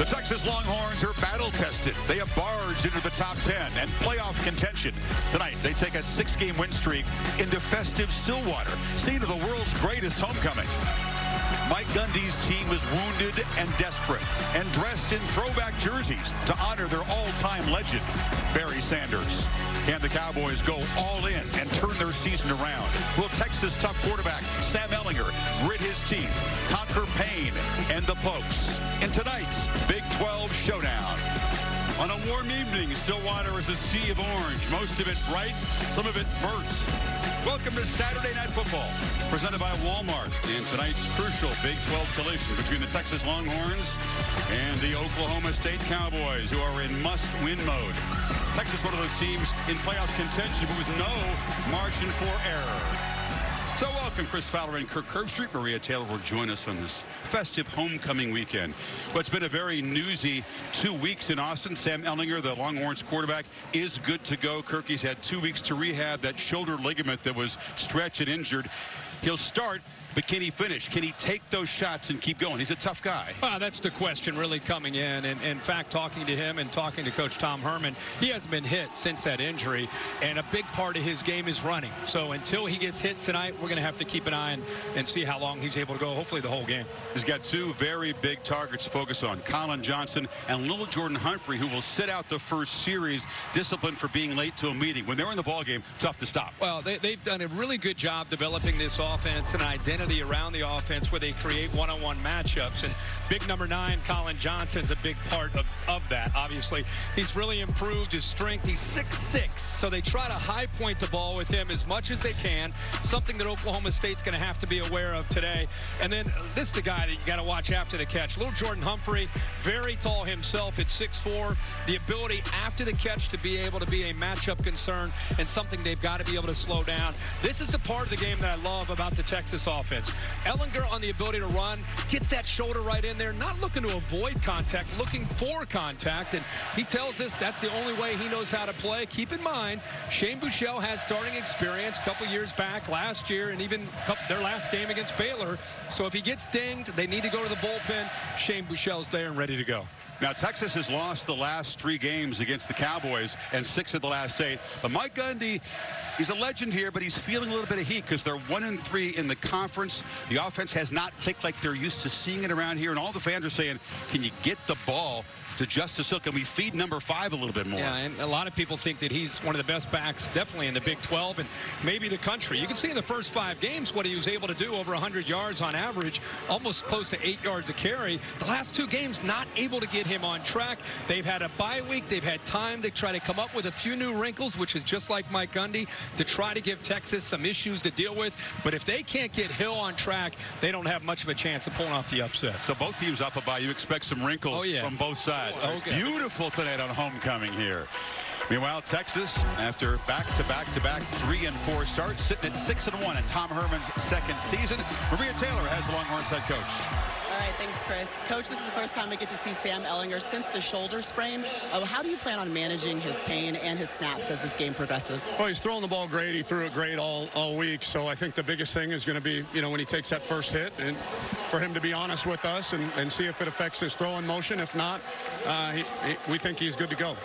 The Texas Longhorns are battle-tested. They have barged into the top 10 and playoff contention. Tonight, they take a 6-game win streak into festive Stillwater, scene of the world's greatest homecoming. Mike Gundy's team was wounded and desperate and dressed in throwback jerseys to honor their all-time legend, Barry Sanders. Can the Cowboys go all in and turn their season around? Will Texas top quarterback Sam Ehlinger grit his teeth, conquer pain and the pokes in tonight's Big 12 showdown? On a warm evening, Stillwater is a sea of orange, most of it bright, some of it burnt. Welcome to Saturday Night Football, presented by Walmart, in tonight's crucial Big 12 collision between the Texas Longhorns and the Oklahoma State Cowboys, who are in must-win mode. Texas, one of those teams in playoff contention, but with no margin for error. So welcome, Chris Fowler and Kirk Herbstreit. Maria Taylor will join us on this festive homecoming weekend. Well, it's been a very newsy 2 weeks in Austin. Sam Ehlinger, the Longhorns quarterback, is good to go. Kirk, he's had 2 weeks to rehab that shoulder ligament that was stretched and injured. He'll start, but can he finish? Can he take those shots and keep going? He's a tough guy. Well, that's the question really coming in. And in fact, talking to him and talking to Coach Tom Herman, he hasn't been hit since that injury. And a big part of his game is running. So until he gets hit tonight, we're going to have to keep an eye and see how long he's able to go, hopefully the whole game. He's got two very big targets to focus on, Colin Johnson and little Jordan Humphrey, who will sit out the first series, disciplined for being late to a meeting. When they're in the ballgame, tough to stop. Well, they've done a really good job developing this offense and identity around the offense where they create one-on-one matchups. And big number 9, Colin Johnson's a big part of that. Obviously, he's really improved his strength. He's 6'6", so they try to high point the ball with him as much as they can, something that Oklahoma State's going to have to be aware of today. And then this is the guy that you got to watch after the catch. Little Jordan Humphrey, very tall himself at 6'4", the ability after the catch to be able to be a matchup concern and something they've got to be able to slow down. This is the part of the game that I love about the Texas offense. Ehlinger on the ability to run, gets that shoulder right in there, not looking to avoid contact, looking for contact, and he tells us that's the only way he knows how to play. Keep in mind, Shane Buechele has starting experience a couple years back, last year, and even their last game against Baylor. So if he gets dinged, they need to go to the bullpen. Shane Buechele's there and ready to go. Now, Texas has lost the last 3 games against the Cowboys and 6 of the last 8. But Mike Gundy, he's a legend here, but he's feeling a little bit of heat because they're 1-3 in the conference. The offense has not clicked like they're used to seeing it around here. And all the fans are saying, can you get the ball to Justice Hill? Can we feed number 5 a little bit more? Yeah, and a lot of people think that he's one of the best backs definitely in the Big 12 and maybe the country. You can see in the first 5 games what he was able to do, over 100 yards on average, almost close to 8 yards a carry. The last 2 games not able to get him on track. They've had a bye week. They've had time to try to come up with a few new wrinkles, which is just like Mike Gundy, to try to give Texas some issues to deal with. But if they can't get Hill on track, they don't have much of a chance of pulling off the upset. So both teams off a bye. You expect some wrinkles from both sides. Okay. Beautiful tonight on homecoming here. Meanwhile, Texas, after back-to-back 3 and 4 starts, sitting at 6-1 in Tom Herman's 2nd season. Maria Taylor has the Longhorns head coach. All right, thanks, Chris. Coach, this is the first time we get to see Sam Ehlinger since the shoulder sprain. How do you plan on managing his pain and his snaps as this game progresses? Well, he's throwing the ball great. He threw it great all week. So I think the biggest thing is going to be, when he takes that first hit, and for him to be honest with us and see if it affects his throwing motion. If not, we think he's good to go.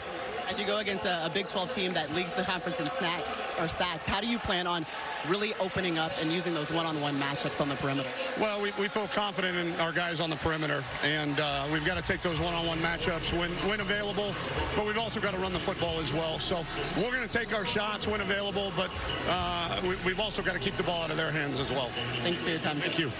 As you go against a Big 12 team that leads the conference in sacks, how do you plan on really opening up and using those one-on-one matchups on the perimeter? Well, we feel confident in our guys on the perimeter, and we've got to take those one-on-one matchups when available, but we've also got to run the football as well. So we're going to take our shots when available, but we've also got to keep the ball out of their hands as well. Thanks for your time. Thank you.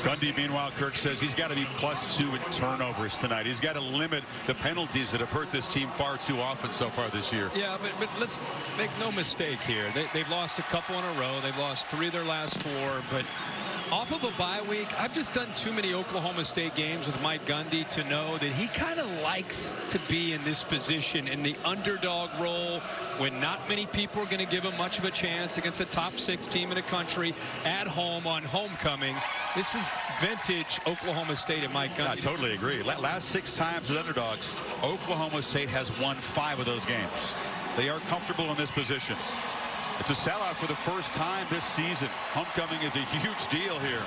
Gundy, meanwhile, Kirk says he's got to be +2 in turnovers tonight. He's got to limit the penalties that have hurt this team far too often so far this year. Yeah, but let's make no mistake here. They've lost a couple in a row. They've lost 3 of their last 4, but off of a bye week, I've just done too many Oklahoma State games with Mike Gundy to know that he kind of likes to be in this position, in the underdog role, when not many people are going to give him much of a chance against a top 6 team in the country at home on homecoming. This is vintage Oklahoma State and Mike Gundy. I totally agree. Last 6 times as underdogs, Oklahoma State has won 5 of those games. They are comfortable in this position. It's a sellout for the first time this season. Homecoming is a huge deal here.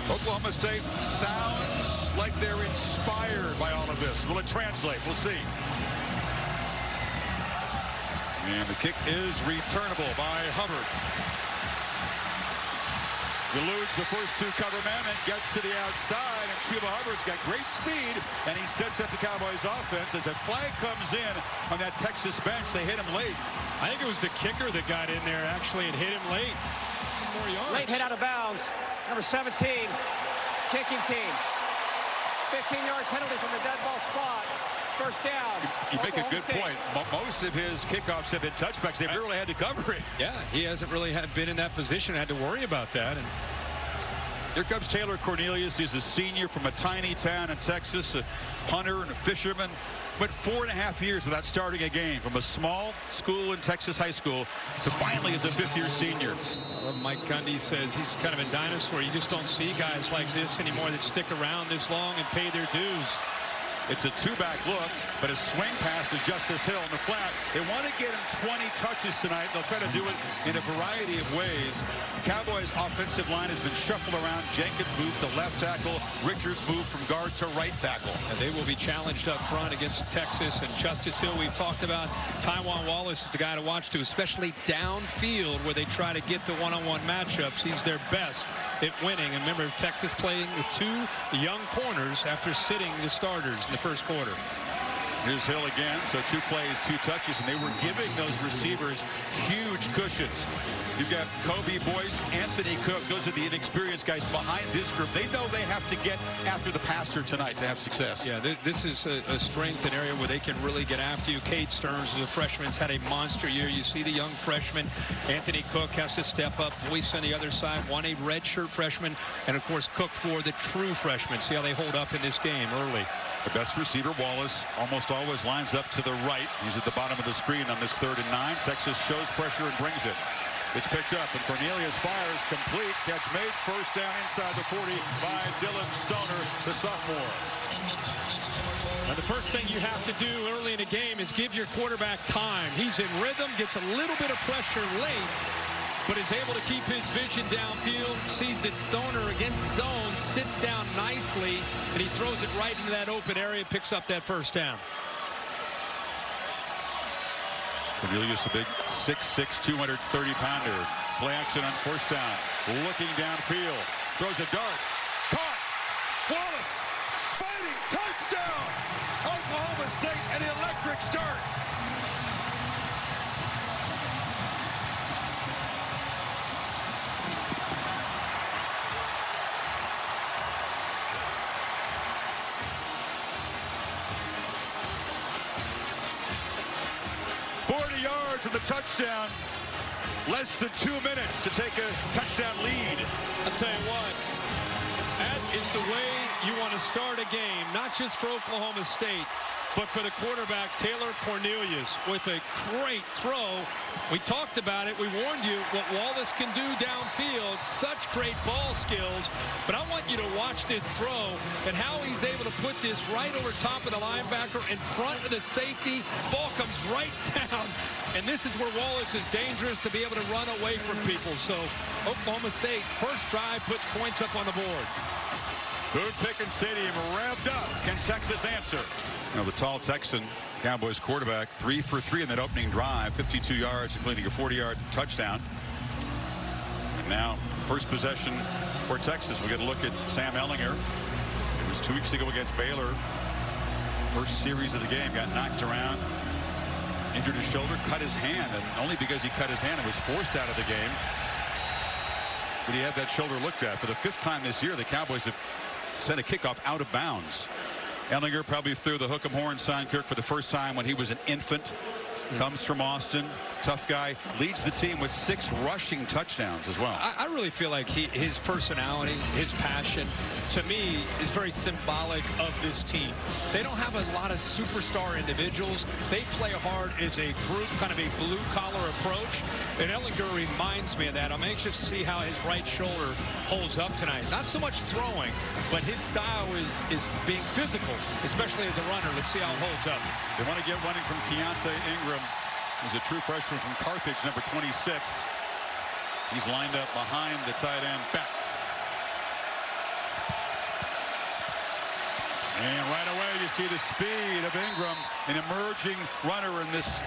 Oklahoma State sounds like they're inspired by all of this. Will it translate? We'll see. And the kick is returnable by Hubbard. Eludes the first two cover men and gets to the outside. And Chuba Hubbard's got great speed, and he sets up the Cowboys offense as a flag comes in on that Texas bench. They hit him late. I think it was the kicker that got in there actually and hit him late. More yards. Late hit out of bounds. Number 17, kicking team. 15-yard penalty from the dead ball spot. First down. You make a good point. Most of his kickoffs have been touchbacks. They've really had to cover it. Yeah, he hasn't really been in that position, had to worry about that. And here comes Taylor Cornelius. He's a senior from a tiny town in Texas, a hunter and a fisherman. But 4.5 years without starting a game, from a small school in Texas high school to finally as a fifth-year senior. Well, Mike Gundy says he's kind of a dinosaur. You just don't see guys like this anymore that stick around this long and pay their dues. It's a two-back look, but his swing pass is Justice Hill in the flat. They want to get him 20 touches tonight. They'll try to do it in a variety of ways. The Cowboys' offensive line has been shuffled around. Jenkins moved to left tackle. Richards moved from guard to right tackle. And they will be challenged up front against Texas. And Justice Hill, we've talked about. Taiwan Wallace is the guy to watch too, especially downfield where they try to get the one-on-one matchups. He's their best at winning. And remember, Texas playing with two young corners after sitting the starters in the first quarter. Here's Hill again. So 2 plays, 2 touches, and they were giving those receivers huge cushions. You've got Kobe Boyce, Anthony Cook. Those are the inexperienced guys behind this group. They know they have to get after the passer tonight to have success. Yeah, this is a strength, an area where they can really get after you. Cade Stearns, as a freshman, has had a monster year. You see the young freshman. Anthony Cook has to step up. Boyce on the other side, one a redshirt freshman. And, of course, Cook for the true freshman. See how they hold up in this game early. The best receiver, Wallace, almost always lines up to the right. He's at the bottom of the screen on this 3rd and 9. Texas shows pressure and brings it. It's picked up, and Cornelius fires complete. Catch made. First down inside the 40 by Dylan Stoner, the sophomore. Now, the first thing you have to do early in a game is give your quarterback time. He's in rhythm, gets a little bit of pressure late, but is able to keep his vision downfield, sees that Stoner against zone, sits down nicely, and he throws it right into that open area, picks up that first down. Cornelius, a big 6'6", 230-pounder. Play action on first down. Looking downfield. Throws a dart. Caught. Wallace. Fighting. Touchdown. Oklahoma State, an electric start. For the touchdown. Less than 2 minutes to take a touchdown lead. I'll tell you what, that is the way you want to start a game, not just for Oklahoma State, but for the quarterback, Taylor Cornelius, with a great throw. We talked about it. We warned you what Wallace can do downfield. Such great ball skills. But I want you to watch this throw and how he's able to put this right over top of the linebacker in front of the safety. Ball comes right down. And this is where Wallace is dangerous to be able to run away from people. So Oklahoma State, first drive, puts points up on the board. Boone Pickens Stadium revved up. Can Texas answer? You know, the tall Texan, Cowboys quarterback, 3 for 3 in that opening drive, 52 yards, including a 40-yard touchdown. And now, first possession for Texas. We get a look at Sam Ehlinger. It was 2 weeks ago against Baylor. First series of the game, got knocked around, injured his shoulder, cut his hand, and only because he cut his hand and was forced out of the game did he have that shoulder looked at. For the 5th time this year, the Cowboys have sent a kickoff out of bounds. Ehlinger probably threw the hook 'em horn sign, Kirk, for the first time when he was an infant. Comes from Austin, tough guy, leads the team with 6 rushing touchdowns as well. I really feel like his personality, his passion, to me, is very symbolic of this team. They don't have a lot of superstar individuals. They play hard as a group, kind of a blue-collar approach. And Ehlinger reminds me of that. I'm anxious to see how his right shoulder holds up tonight. Not so much throwing, but his style is being physical, especially as a runner. Let's see how it holds up. They want to get running from Keontae Ingram. He's a true freshman from Carthage, number 26. He's lined up behind the tight end back. And right away, you see the speed of Ingram, an emerging runner in this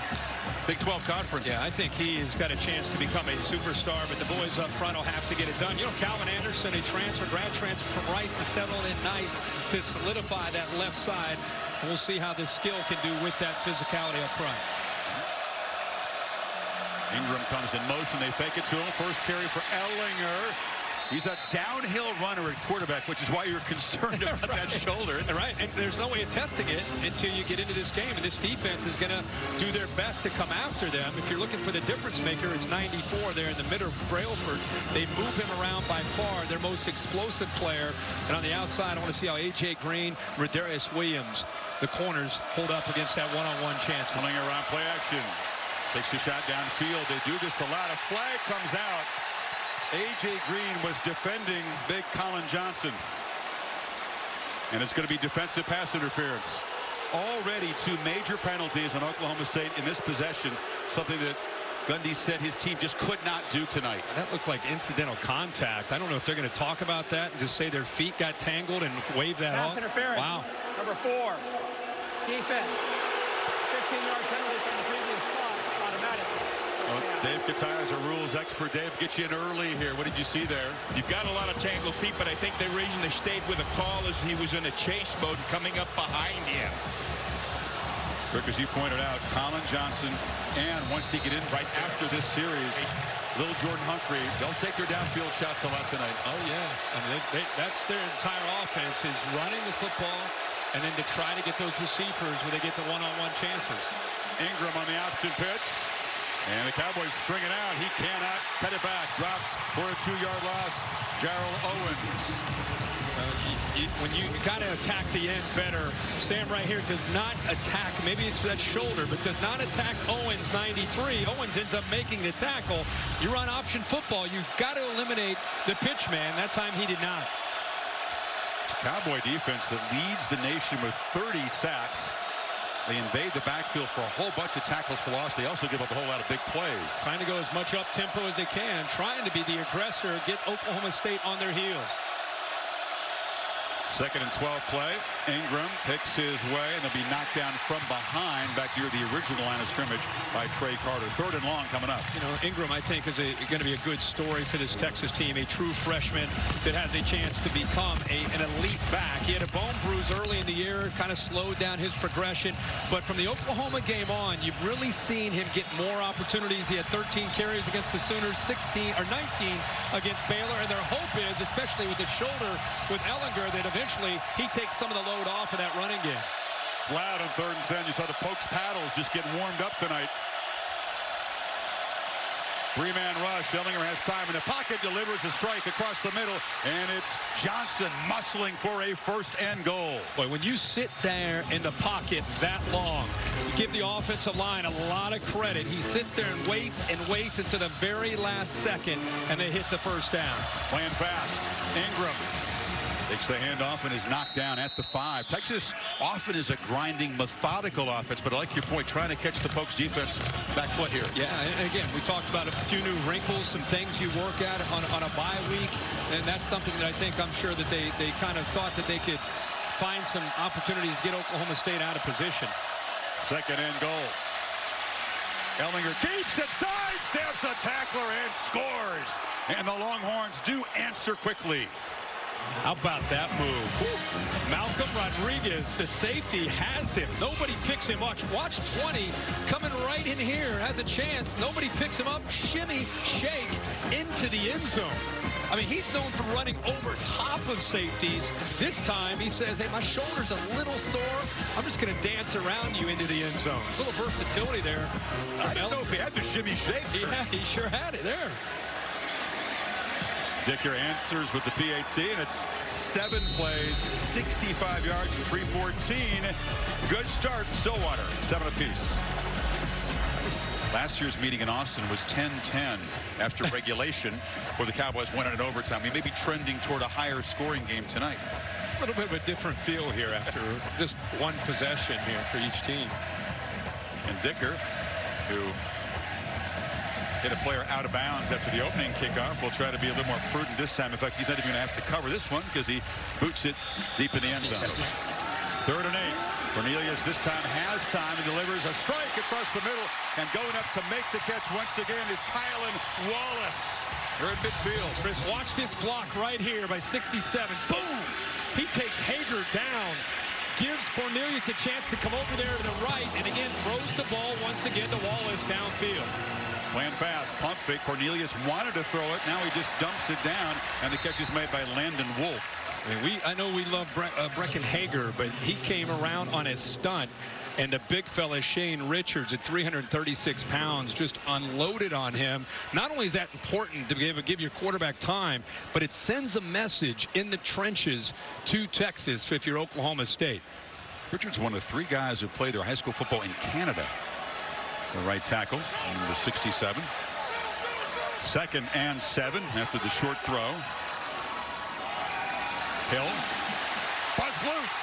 Big 12 conference. Yeah, I think he has got a chance to become a superstar, but the boys up front will have to get it done. You know, Calvin Anderson, a grad transfer from Rice, has settled in nice to solidify that left side. We'll see how this skill can do with that physicality up front. Ingram comes in motion. They fake it to him. First carry for Ehlinger. He's a downhill runner at quarterback, which is why you're concerned about that shoulder. Right, and there's no way of testing it until you get into this game. And this defense is going to do their best to come after them. If you're looking for the difference maker, it's 94 there in the middle of Brailford. They move him around by far, their most explosive player. And on the outside, I want to see how A.J. Green, Rodarius Williams, the corners, hold up against that one-on-one chance. Pulling around play action. Takes a shot downfield. They do this a lot. A flag comes out. A.J. Green was defending big Colin Johnson. And it's going to be defensive pass interference. Already 2 major penalties on Oklahoma State in this possession. Something that Gundy said his team just could not do tonight. That looked like incidental contact. I don't know if they're going to talk about that and just say their feet got tangled and wave that off. Pass interference. Wow. Number 4. Defense. 15-yard penalty from the previous spot. Automatic. Well, Dave Kataya is a rules expert. Dave, get you in early here. What did you see there? You've got a lot of tangled feet, but I think the reason they stayed with a call is he was in a chase mode coming up behind him. Rick, as you pointed out, Colin Johnson, and once he get in right after this series, little Jordan Humphrey, they'll take their downfield shots a lot tonight. Oh, yeah. I mean, that's their entire offense is running the football and then to try to get those receivers where they get the one-on-one chances. Ingram on the option pitch. And the Cowboys string it out. He cannot cut it back. Drops for a 2-yard loss. Gerald Owens. When you got to attack the end better, Sam right here does not attack. Maybe it's that shoulder, but does not attack Owens 93. Owens ends up making the tackle. You run option football. You've got to eliminate the pitch man. That time he did not. Cowboy defense that leads the nation with 30 sacks. They invade the backfield for a whole bunch of tackles for loss. They also give up a whole lot of big plays. Trying to go as much up-tempo as they can. Trying to be the aggressor, get Oklahoma State on their heels. 2nd and 12 play. Ingram picks his way, and they'll be knocked down from behind back near the original line of scrimmage by Trey Carter. 3rd and long coming up. You know, Ingram, I think, is going to be a good story for this Texas team. A true freshman that has a chance to become an elite back. He had a bone bruise early in the year, kind of slowed down his progression. But from the Oklahoma game on, you've really seen him get more opportunities. He had 13 carries against the Sooners, 19 against Baylor. And their hope is, especially with the shoulder with Ehlinger, that eventually he takes some of the load off of that running game. It's loud on 3rd and 10. You saw the Pokes paddles just getting warmed up tonight. 3-man rush. Ehlinger has time in the pocket, delivers a strike across the middle, and it's Johnson muscling for a 1st and goal. Boy, when you sit there in the pocket that long, you give the offensive line a lot of credit. He sits there and waits until the very last second, and they hit the 1st down. Playing fast. Ingram takes the handoff and is knocked down at the 5. Texas often is a grinding, methodical offense, but I like your point, trying to catch the Pokes defense back foot here. Yeah, and again, we talked about a few new wrinkles, some things you work at on a bye week, and that's something that I think I'm sure that they kind of thought that they could find some opportunities to get Oklahoma State out of position. 2nd and goal. Ehlinger keeps it, sidesteps a tackler and scores. And the Longhorns do answer quickly. How about that move? Malcolm Rodriguez, the safety, has him. Nobody picks him up. Watch 20 coming right in here. Has a chance. Nobody picks him up. Shimmy, shake into the end zone. I mean, he's known for running over top of safeties. This time he says, hey, my shoulder's a little sore. I'm just going to dance around you into the end zone. A little versatility there. I don't know if he had the shimmy shake. Yeah, he sure had it there. Dicker answers with the PAT, and it's 7 plays, 65 yards, and 314. Good start, Stillwater, 7 apiece. Last year's meeting in Austin was 10-10 after regulation, where the Cowboys won it in overtime. We may be trending toward a higher scoring game tonight. A little bit of a different feel here after just one possession here for each team. And Dicker, who hit a player out of bounds after the opening kickoff, will try to be a little more prudent this time. In fact, he's not even going to have to cover this one because he boots it deep in the end zone. 3rd and 8. Cornelius this time has time and delivers a strike across the middle, and going up to make the catch once again is Tylan Wallace. They're in midfield. Chris, watch this block right here by 67. Boom! He takes Hager down, gives Cornelius a chance to come over there to the right, and again throws the ball once again to Wallace downfield. Playing fast, pump fake. Cornelius wanted to throw it. Now he just dumps it down, and the catch is made by Landon Wolf. I know we love Brecken Hager, but he came around on his stunt, and the big fella Shane Richards at 336 pounds just unloaded on him. Not only is that important to be able to give your quarterback time, but it sends a message in the trenches to Texas if you're Oklahoma State. Richards, one of 3 guys who played their high school football in Canada. The right tackle, number 67. 2nd and 7 after the short throw. Hill. Buzz loose.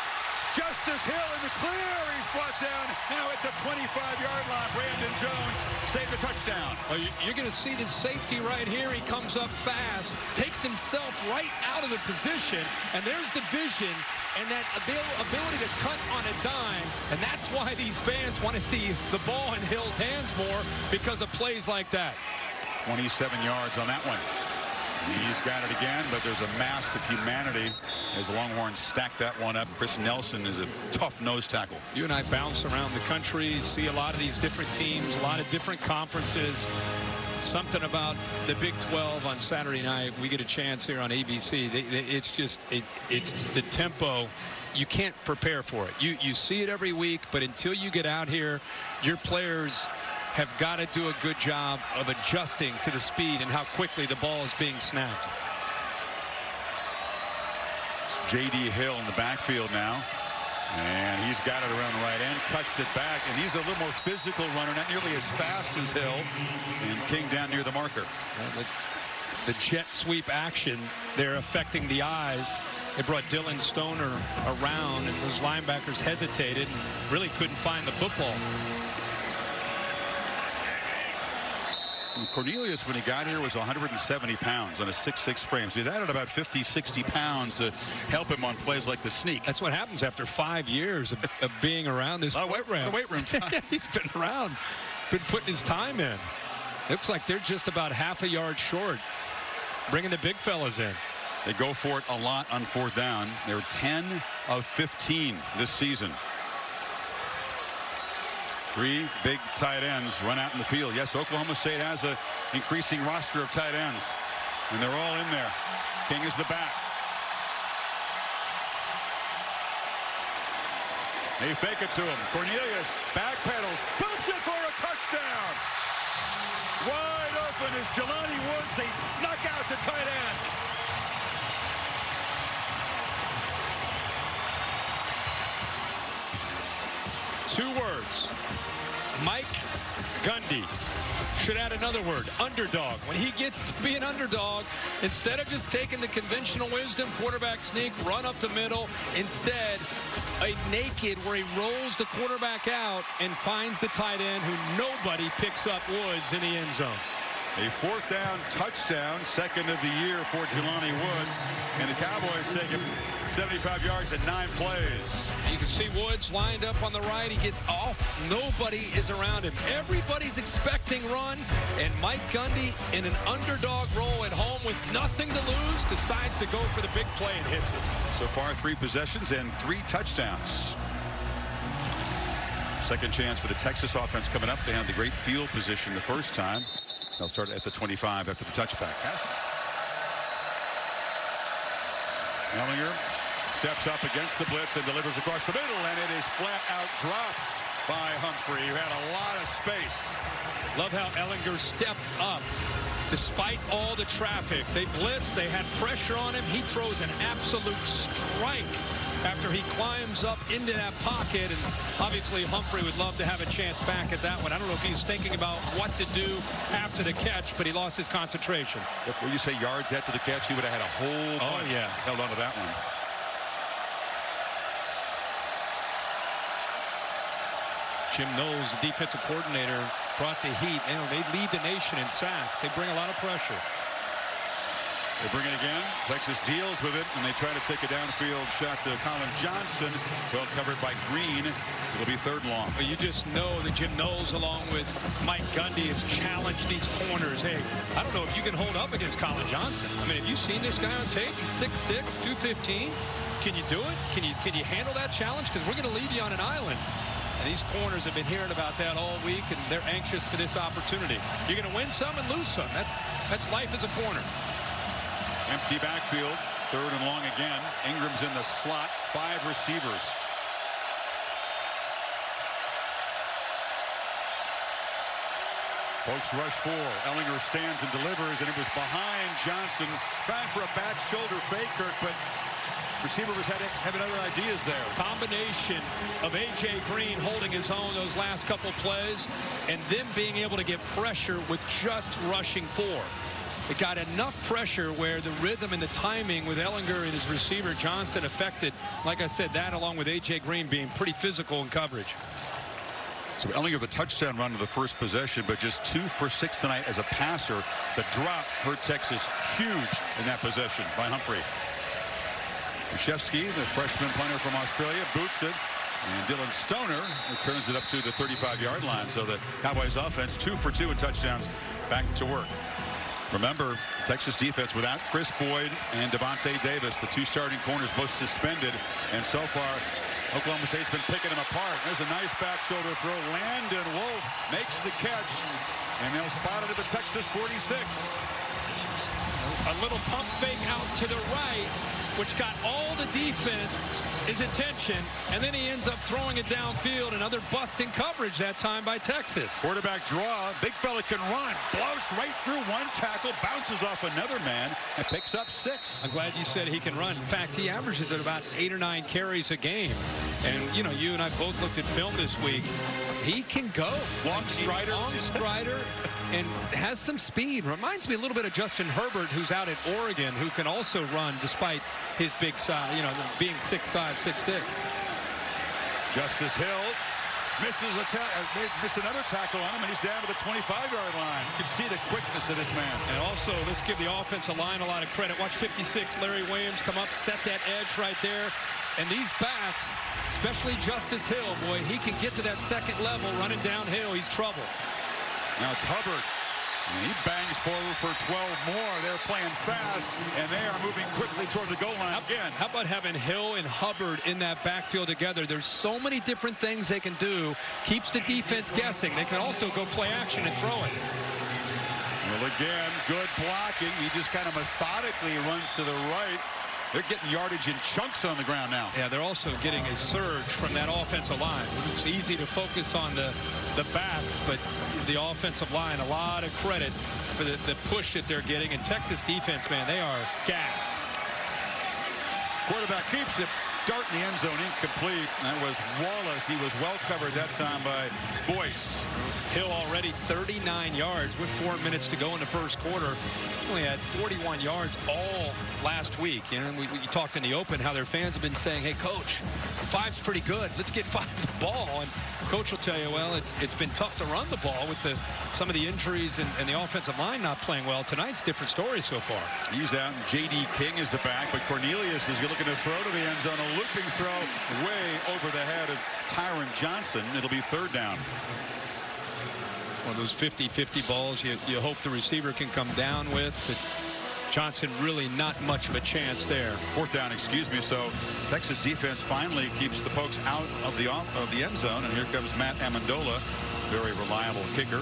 Justice Hill in the clear. He's brought down now at the 25-yard line. Brandon Jones saved the touchdown. Well, you're going to see the safety right here. He comes up fast, takes himself right out of the position, and there's the vision and that ability to cut on a dime. And that's why these fans want to see the ball in Hill's hands more, because of plays like that. 27 yards on that one. He's got it again, but there's a mass of humanity as the Longhorns stack that one up. Chris Nelson is a tough nose tackle. You and I bounce around the country, see a lot of these different teams, a lot of different conferences. Something about the Big 12 on Saturday night. We get a chance here on ABC. It's just, it's the tempo. You can't prepare for it. You see it every week, but until you get out here, your players have got to do a good job of adjusting to the speed and how quickly the ball is being snapped. It's J.D. Hill in the backfield now. And he's got it around the right end, cuts it back, and he's a little more physical runner, not nearly as fast as Hill. And King down near the marker. The jet sweep action, they're affecting the eyes. They brought Dylan Stoner around, and those linebackers hesitated and really couldn't find the football. Cornelius, when he got here, was 170 pounds on a 6'6" frame. So he's added about 50, 60 pounds to help him on plays like the sneak. That's what happens after 5 years of being around this weight room time. He's been around, been putting his time in. Looks like they're just about half a yard short, bringing the big fellas in. They go for it a lot on 4th down. They're 10 of 15 this season. 3 big tight ends run out in the field. Yes, Oklahoma State has an increasing roster of tight ends, and they're all in there. King is the back. They fake it to him. Cornelius backpedals, pumps it for a touchdown. Wide open is Jelani Woods. They snuck out the tight end. Two words. Mike Gundy should add another word, underdog. When he gets to be an underdog, instead of just taking the conventional wisdom, quarterback sneak, run up the middle, instead a naked where he rolls the quarterback out and finds the tight end who nobody picks up Woods in the end zone. A 4th down touchdown, 2nd of the year for Jelani Woods, and the Cowboys take him 75 yards in 9 plays. You can see Woods lined up on the right. He gets off. Nobody is around him. Everybody's expecting run, and Mike Gundy, in an underdog role at home with nothing to lose, decides to go for the big play and hits it. So far, 3 possessions and 3 touchdowns. Second chance for the Texas offense coming up. They had the great field position the first time. They'll start at the 25 after the touchback. Ehlinger steps up against the blitz and delivers across the middle, and it is flat out dropped by Humphrey, who had a lot of space. Love how Ehlinger stepped up despite all the traffic. They blitzed, they had pressure on him. He throws an absolute strike after he climbs up into that pocket, and obviously Humphrey would love to have a chance back at that one. I don't know if he's thinking about what to do after the catch, but he lost his concentration. When you say yards after the catch, he would have had a whole bunch. Yeah, held on to that one. Jim Knowles, the defensive coordinator, brought the heat. You know, they lead the nation in sacks. They bring a lot of pressure. They bring it again. Texas deals with it, and they try to take a downfield shot to Colin Johnson. Well covered by Green. It'll be 3rd and long. Well, you just know that Jim Knowles, along with Mike Gundy, has challenged these corners. Hey, I don't know if you can hold up against Colin Johnson. I mean, have you seen this guy on tape? He's 6'6", 215. Can you do it? Can you handle that challenge? Because we're going to leave you on an island. And these corners have been hearing about that all week, and they're anxious for this opportunity. You're going to win some and lose some. That's life as a corner. Empty backfield. 3rd and long again. Ingram's in the slot. 5 receivers. Folks rush 4. Ehlinger stands and delivers, and it was behind Johnson. Trying for a back shoulder fake, Kirk, but receiver was having other ideas there. Combination of A.J. Green holding his own those last couple plays, and them being able to get pressure with just rushing 4. It got enough pressure where the rhythm and the timing with Ehlinger and his receiver Johnson affected, like I said, that along with A.J. Green being pretty physical in coverage. So Ehlinger the touchdown run to the first possession, but just 2 for 6 tonight as a passer. The drop hurt Texas huge in that possession by Humphrey. Krzyzewski, the freshman punter from Australia, boots it. And Dylan Stoner returns it up to the 35-yard line. So the Cowboys offense 2 for 2 in touchdowns, back to work. Remember, Texas defense without Chris Boyd and Devontae Davis, the 2 starting corners, both suspended. And so far, Oklahoma State's been picking them apart. There's a nice back shoulder throw. Landon Wolf makes the catch, and they'll spot it at the Texas 46. A little pump fake out to the right, which got all the defense his attention, and then he ends up throwing it downfield. Another bust in coverage that time by Texas. Quarterback draw. Big fella can run. Blows right through 1 tackle, bounces off another man, and picks up 6. I'm glad you said he can run. In fact, he averages at about 8 or 9 carries a game. And, you know, you and I both looked at film this week. He can go. Long strider. Long strider. And has some speed. Reminds me a little bit of Justin Herbert, who's out at Oregon, who can also run despite his big size, you know, being 6'5", 6'6". Justice Hill misses another tackle on him, and he's down to the 25-yard line. You can see the quickness of this man. And also, let's give the offensive line a lot of credit. Watch 56, Larry Williams come up, set that edge right there. And these backs, especially Justice Hill, boy, he can get to that second level running downhill. He's trouble. Now it's Hubbard. And he bangs forward for 12 more. They're playing fast, and they are moving quickly toward the goal line again. How about having Hill and Hubbard in that backfield together? There's so many different things they can do. Keeps the defense guessing. They can also go play action and throw it. Well, again, good blocking. He just kind of methodically runs to the right. They're getting yardage in chunks on the ground now. Yeah, they're also getting a surge from that offensive line. It's easy to focus on the backs, but the offensive line, a lot of credit for the push that they're getting. And Texas defense, man, they are gassed. Quarterback keeps it. Dart in the end zone, incomplete. That was Wallace. He was well covered that time by Boyce. Hill already 39 yards with 4 minutes to go in the first quarter. Only had 41 yards all last week. You know, we talked in the open how their fans have been saying, hey, Coach, 5's pretty good. Let's get 5 the ball. And Coach will tell you, well, it's been tough to run the ball with some of the injuries and the offensive line not playing well. Tonight's different story so far. He's out. J.D. King is the back, but Cornelius is looking to throw to the end zone. A looping throw way over the head of Tyron Johnson. It'll be 3rd down. One of those 50-50 balls you hope the receiver can come down with, but Johnson really not much of a chance there. 4th down, excuse me. So Texas defense finally keeps the Pokes out of the end zone, and here comes Matt Amendola, very reliable kicker,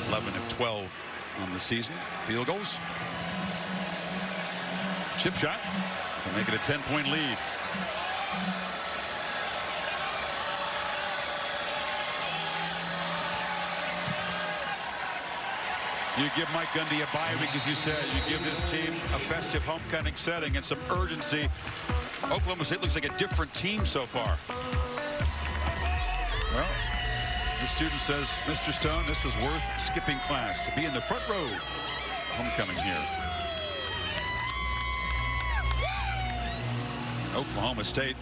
11 of 12 on the season. Field goals. Chip shot to make it a 10-point lead. You give Mike Gundy a bye week, as you said. You give this team a festive homecoming setting and some urgency. Oklahoma State looks like a different team so far. Well, the student says, Mr. Stone, this was worth skipping class to be in the front row. Homecoming here. Oklahoma State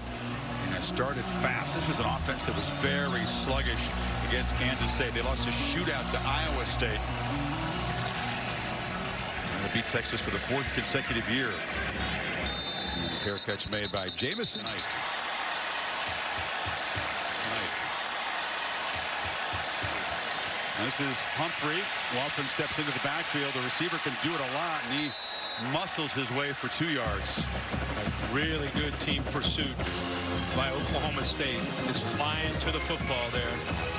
has started fast. This was an offense that was very sluggish against Kansas State. They lost a shootout to Iowa State. beat Texas for the 4th consecutive year. And the fair catch made by Jamison. This is Humphrey, who often steps into the backfield. The receiver can do it a lot, and he muscles his way for 2 yards. A really good team pursuit by Oklahoma State. Just flying to the football there.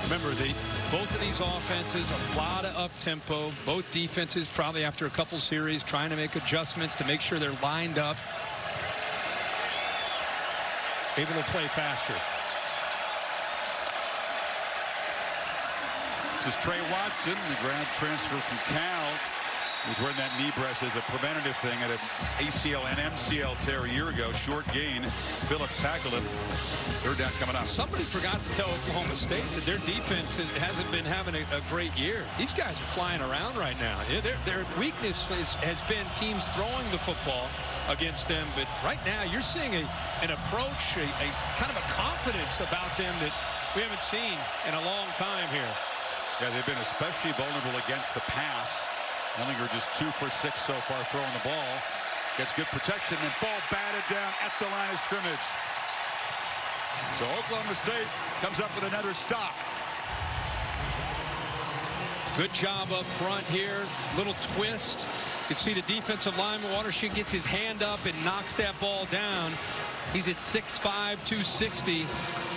Remember, both of these offenses, a lot of up-tempo. Both defenses probably after a couple series trying to make adjustments to make sure they're lined up. Able to play faster. This is Trey Watson, the grad transfer from Cal. He's wearing that knee brace as a preventative thing at an ACL and MCL tear a year ago. Short gain. Phillips tackled him. 3rd down coming up. Somebody forgot to tell Oklahoma State that their defense hasn't been having a great year. These guys are flying around right now. Their weakness has been teams throwing the football against them. But right now you're seeing an approach, a kind of a confidence about them that we haven't seen in a long time here. Yeah, they've been especially vulnerable against the pass. Ehlinger just 2 for 6 so far throwing the ball. Gets good protection and ball batted down at the line of scrimmage. So Oklahoma State comes up with another stop. Good job up front here. Little twist. You can see the defensive lineman Watershed gets his hand up and knocks that ball down. He's at 6'5", 260.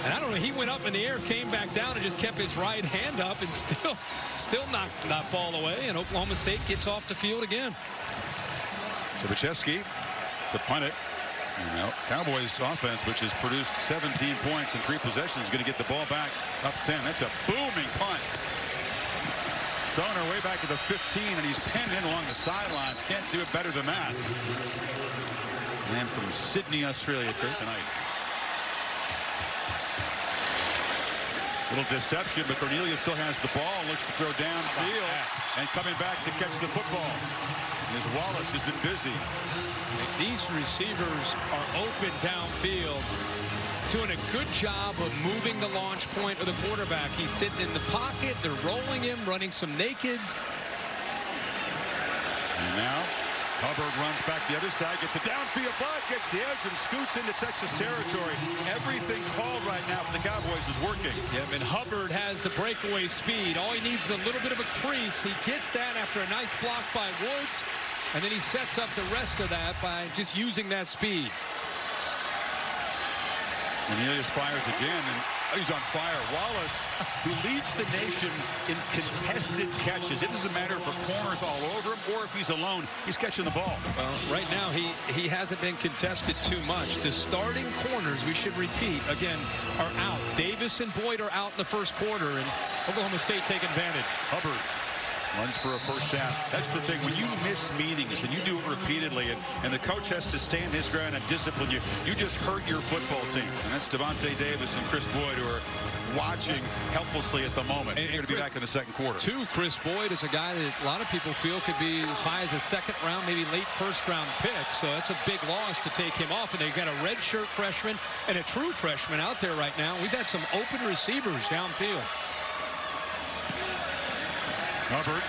And I don't know, he went up in the air, came back down, and just kept his right hand up and still knocked that ball away. And Oklahoma State gets off the field again. So Bachevsky to punt it. Cowboys offense, which has produced 17 points in 3 possessions, is going to get the ball back up 10. That's a booming punt. Stoner way back to the 15, and he's penned in along the sidelines. Can't do it better than that. And from Sydney, Australia, tonight. Little deception, but Cornelius still has the ball. Looks to throw downfield, and coming back to catch the football. As Wallace has been busy. These receivers are open downfield, doing a good job of moving the launch point of the quarterback. He's sitting in the pocket. They're rolling him, running some nakeds. And now Hubbard runs back the other side, gets a downfield block, gets the edge, and scoots into Texas territory. Everything called right now for the Cowboys is working. Yeah, and Hubbard has the breakaway speed. All he needs is a little bit of a crease. He gets that after a nice block by Woods, and then he sets up the rest of that by just using that speed. Cornelius fires again, and he's on fire. Wallace, who leads the nation in contested catches. It doesn't matter if a corner's all over him or if he's alone. He's catching the ball. Well, right now, he hasn't been contested too much. The starting corners, we should repeat, again, are out. Davis and Boyd are out in the first quarter, and Oklahoma State take advantage. Hubbard runs for a 1st down. That's the thing. When you miss meetings and you do it repeatedly, and the coach has to stand his ground and discipline you, you just hurt your football team. And that's Devontae Davis and Chris Boyd, who are watching helplessly at the moment. They're going to be back in the 2nd quarter. Chris Boyd is a guy that a lot of people feel could be as high as a 2nd round, maybe late 1st round pick. So that's a big loss to take him off. And they've got a redshirt freshman and a true freshman out there right now. We've had some open receivers downfield. Hubbard.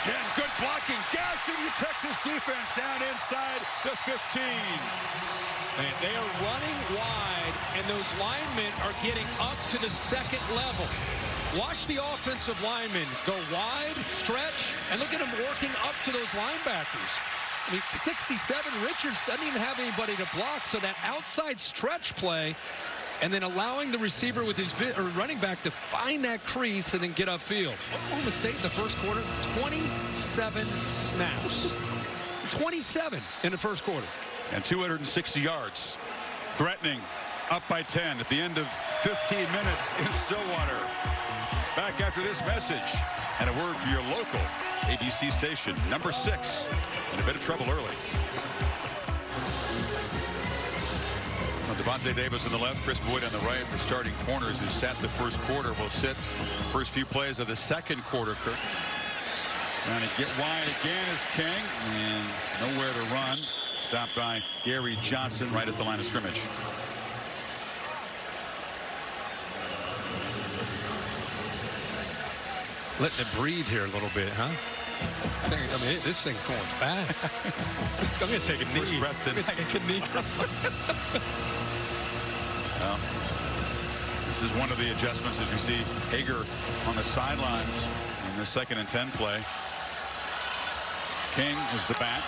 Again, good blocking, gashing the Texas defense down inside the 15. And they are running wide, and those linemen are getting up to the 2nd level. Watch the offensive linemen go wide, stretch, and look at them working up to those linebackers. I mean, 67, Richards doesn't even have anybody to block, so that outside stretch play, and then allowing the receiver with his running back to find that crease and then get upfield. Oklahoma State in the first quarter, 27 snaps. 27 in the first quarter. And 260 yards. Threatening, up by 10 at the end of 15 minutes in Stillwater. Back after this message and a word for your local ABC station. Number 6, in a bit of trouble early. Devontae Davis on the left, Chris Boyd on the right. The starting corners who sat the first quarter will sit first few plays of the 2nd quarter. Kirk trying to get wide again is King, and nowhere to run. Stopped by Gary Johnson right at the line of scrimmage. Letting it breathe here a little bit, huh? I mean, this thing's going fast. I'm going to take a knee. First breath tonight. Take a knee. Well, this is one of the adjustments as we see Ehlinger on the sidelines in the 2nd and 10 play. King is the back.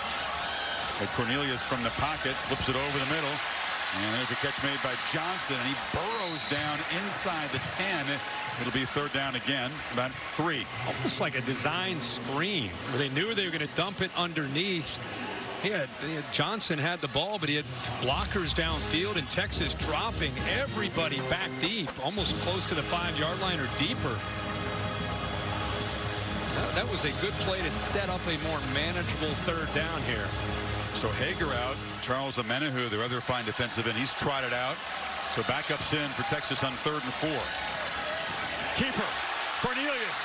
But Cornelius from the pocket flips it over the middle. And there's a catch made by Johnson, and he burrows down inside the 10. It'll be 3rd down again, about 3. Almost like a design screen where they knew they were going to dump it underneath. Johnson had the ball, but he had blockers downfield, and Texas dropping everybody back deep, almost close to the 5-yard line or deeper. That was a good play to set up a more manageable 3rd down here. So Ehlinger out. Charles Amenahu, their other fine defensive end, he's trotted out. So backups in for Texas on 3rd and 4. Keeper Cornelius,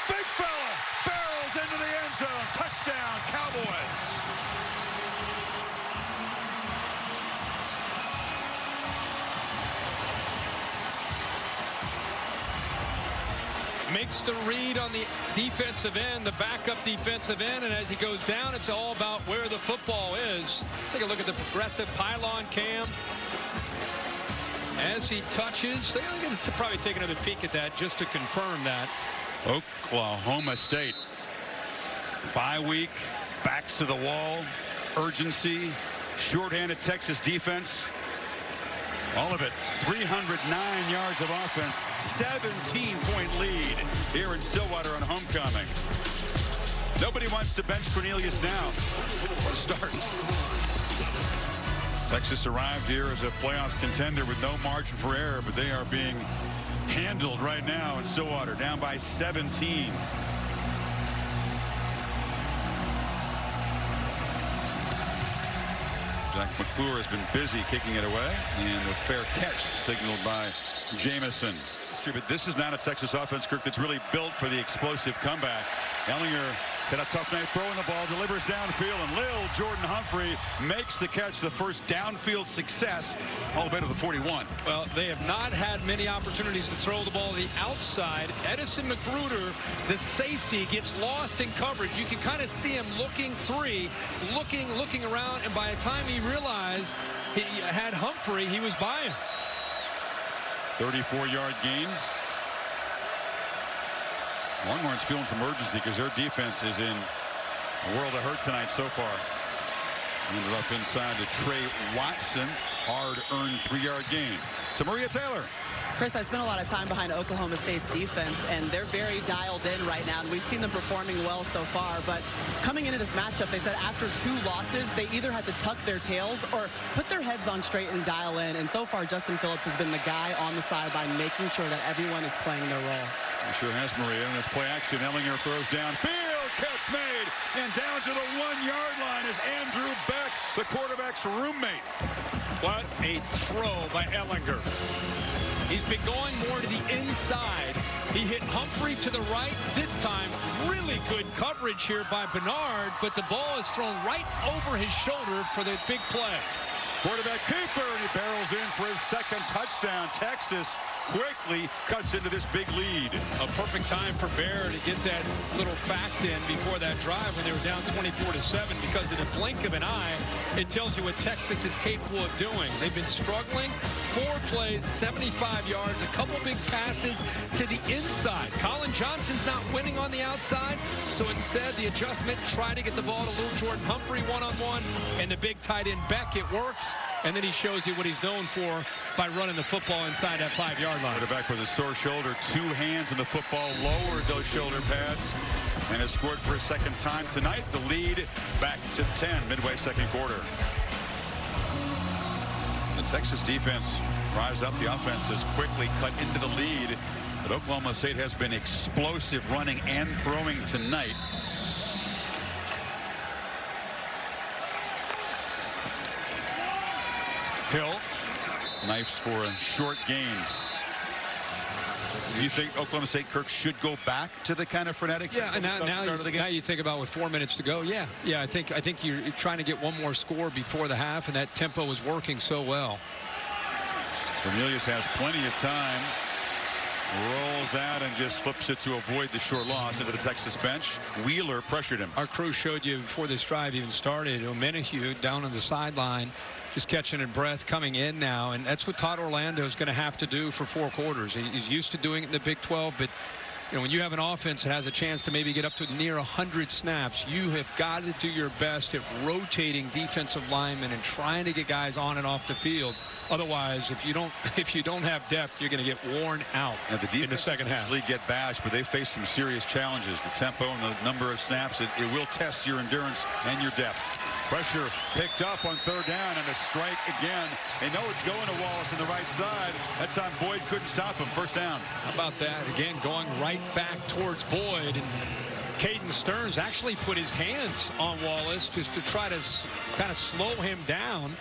big fella, barrels into the end zone. Touchdown, Cowboys. Makes the read on the defensive end, the backup defensive end, and as he goes down, it's all about where the football is. Take a look at the progressive pylon cam. As he touches, they're going to probably take another peek at that just to confirm that. Oklahoma State. Bye week, backs to the wall, urgency, shorthanded Texas defense. All of it, 309 yards of offense, 17-point lead here in Stillwater on homecoming. Nobody wants to bench Cornelius now. What a start. Texas arrived here as a playoff contender with no margin for error, but they are being handled right now in Stillwater, down by 17. Jack McClure has been busy kicking it away, and a fair catch signaled by Jamison. But this is not a Texas offense, Kirk, that's really built for the explosive comeback. Ehlinger had a tough night throwing the ball, delivers downfield, and Lil Jordan Humphrey makes the catch, the first downfield success all the way to the 41. Well, they have not had many opportunities to throw the ball to the outside. Edison Magruder, the safety, gets lost in coverage. You can kind of see him looking looking around, and by the time he realized he had Humphrey, he was by him. 34-yard gain. Longhorns feeling some urgency because their defense is in a world of hurt tonight so far. Ended up inside to Trey Watson. Hard-earned 3-yard gain. To Maria Taylor. Chris, I spent a lot of time behind Oklahoma State's defense, and they're very dialed in right now, and we've seen them performing well so far. But coming into this matchup, they said after 2 losses, they either had to tuck their tails or put their heads on straight and dial in. And so far, Justin Phillips has been the guy on the sideline, making sure that everyone is playing their role. He sure has, Maria. And this play action, Ehlinger throws downfield, catch made, and down to the 1-yard line is Andrew Beck, the quarterback's roommate. What a throw by Ehlinger. He's been going more to the inside. He hit Humphrey to the right. This time, really good coverage here by Bernard, but the ball is thrown right over his shoulder for the big play. Quarterback Cooper, and he barrels in for his 2nd touchdown. Texas quickly cuts into this big lead. A perfect time for Bear to get that little fact in before that drive when they were down 24-7, because in a blink of an eye, it tells you what Texas is capable of doing. They've been struggling. 4 plays, 75 yards, a couple big passes to the inside. Colin Johnson's not winning on the outside, so instead the adjustment, try to get the ball to Lil Jordan Humphrey one-on-one, and the big tight end Beck, it works. And then he shows you what he's known for by running the football inside that 5-yard line. Quarterback with a sore shoulder, 2 hands in the football, lowered those shoulder pads, and has scored for a 2nd time tonight. The lead back to 10 midway 2nd quarter. The Texas defense rise up. The offense has quickly cut into the lead, but Oklahoma State has been explosive running and throwing tonight. Hill knifes for a short gain. Do you think Oklahoma State, Kirk, should go back to the kind of frenetic? Yeah, now you think about with 4 minutes to go. Yeah, I think you're trying to get one more score before the half, and that tempo is working so well. Cornelius has plenty of time. Rolls out and just flips it to avoid the short loss into the Texas bench. Wheeler pressured him. Our crew showed you before this drive even started. Ehlinger down on the sideline, just catching his breath, coming in now, and that's what Todd Orlando is going to have to do for 4 quarters. He's used to doing it in the Big 12, but you know, when you have an offense that has a chance to maybe get up to near 100 snaps, you have got to do your best at rotating defensive linemen and trying to get guys on and off the field. Otherwise, if you don't have depth, you're going to get worn out in the second half. Usually get bashed, but they face some serious challenges. The tempo and the number of snaps, it will test your endurance and your depth. Pressure picked up on 3rd down and a strike again. They know it's going to Wallace on the right side. That time Boyd couldn't stop him. 1st down. How about that? Again, going right back towards Boyd. And Caden Stearns actually put his hands on Wallace just to try to kind of slow him down.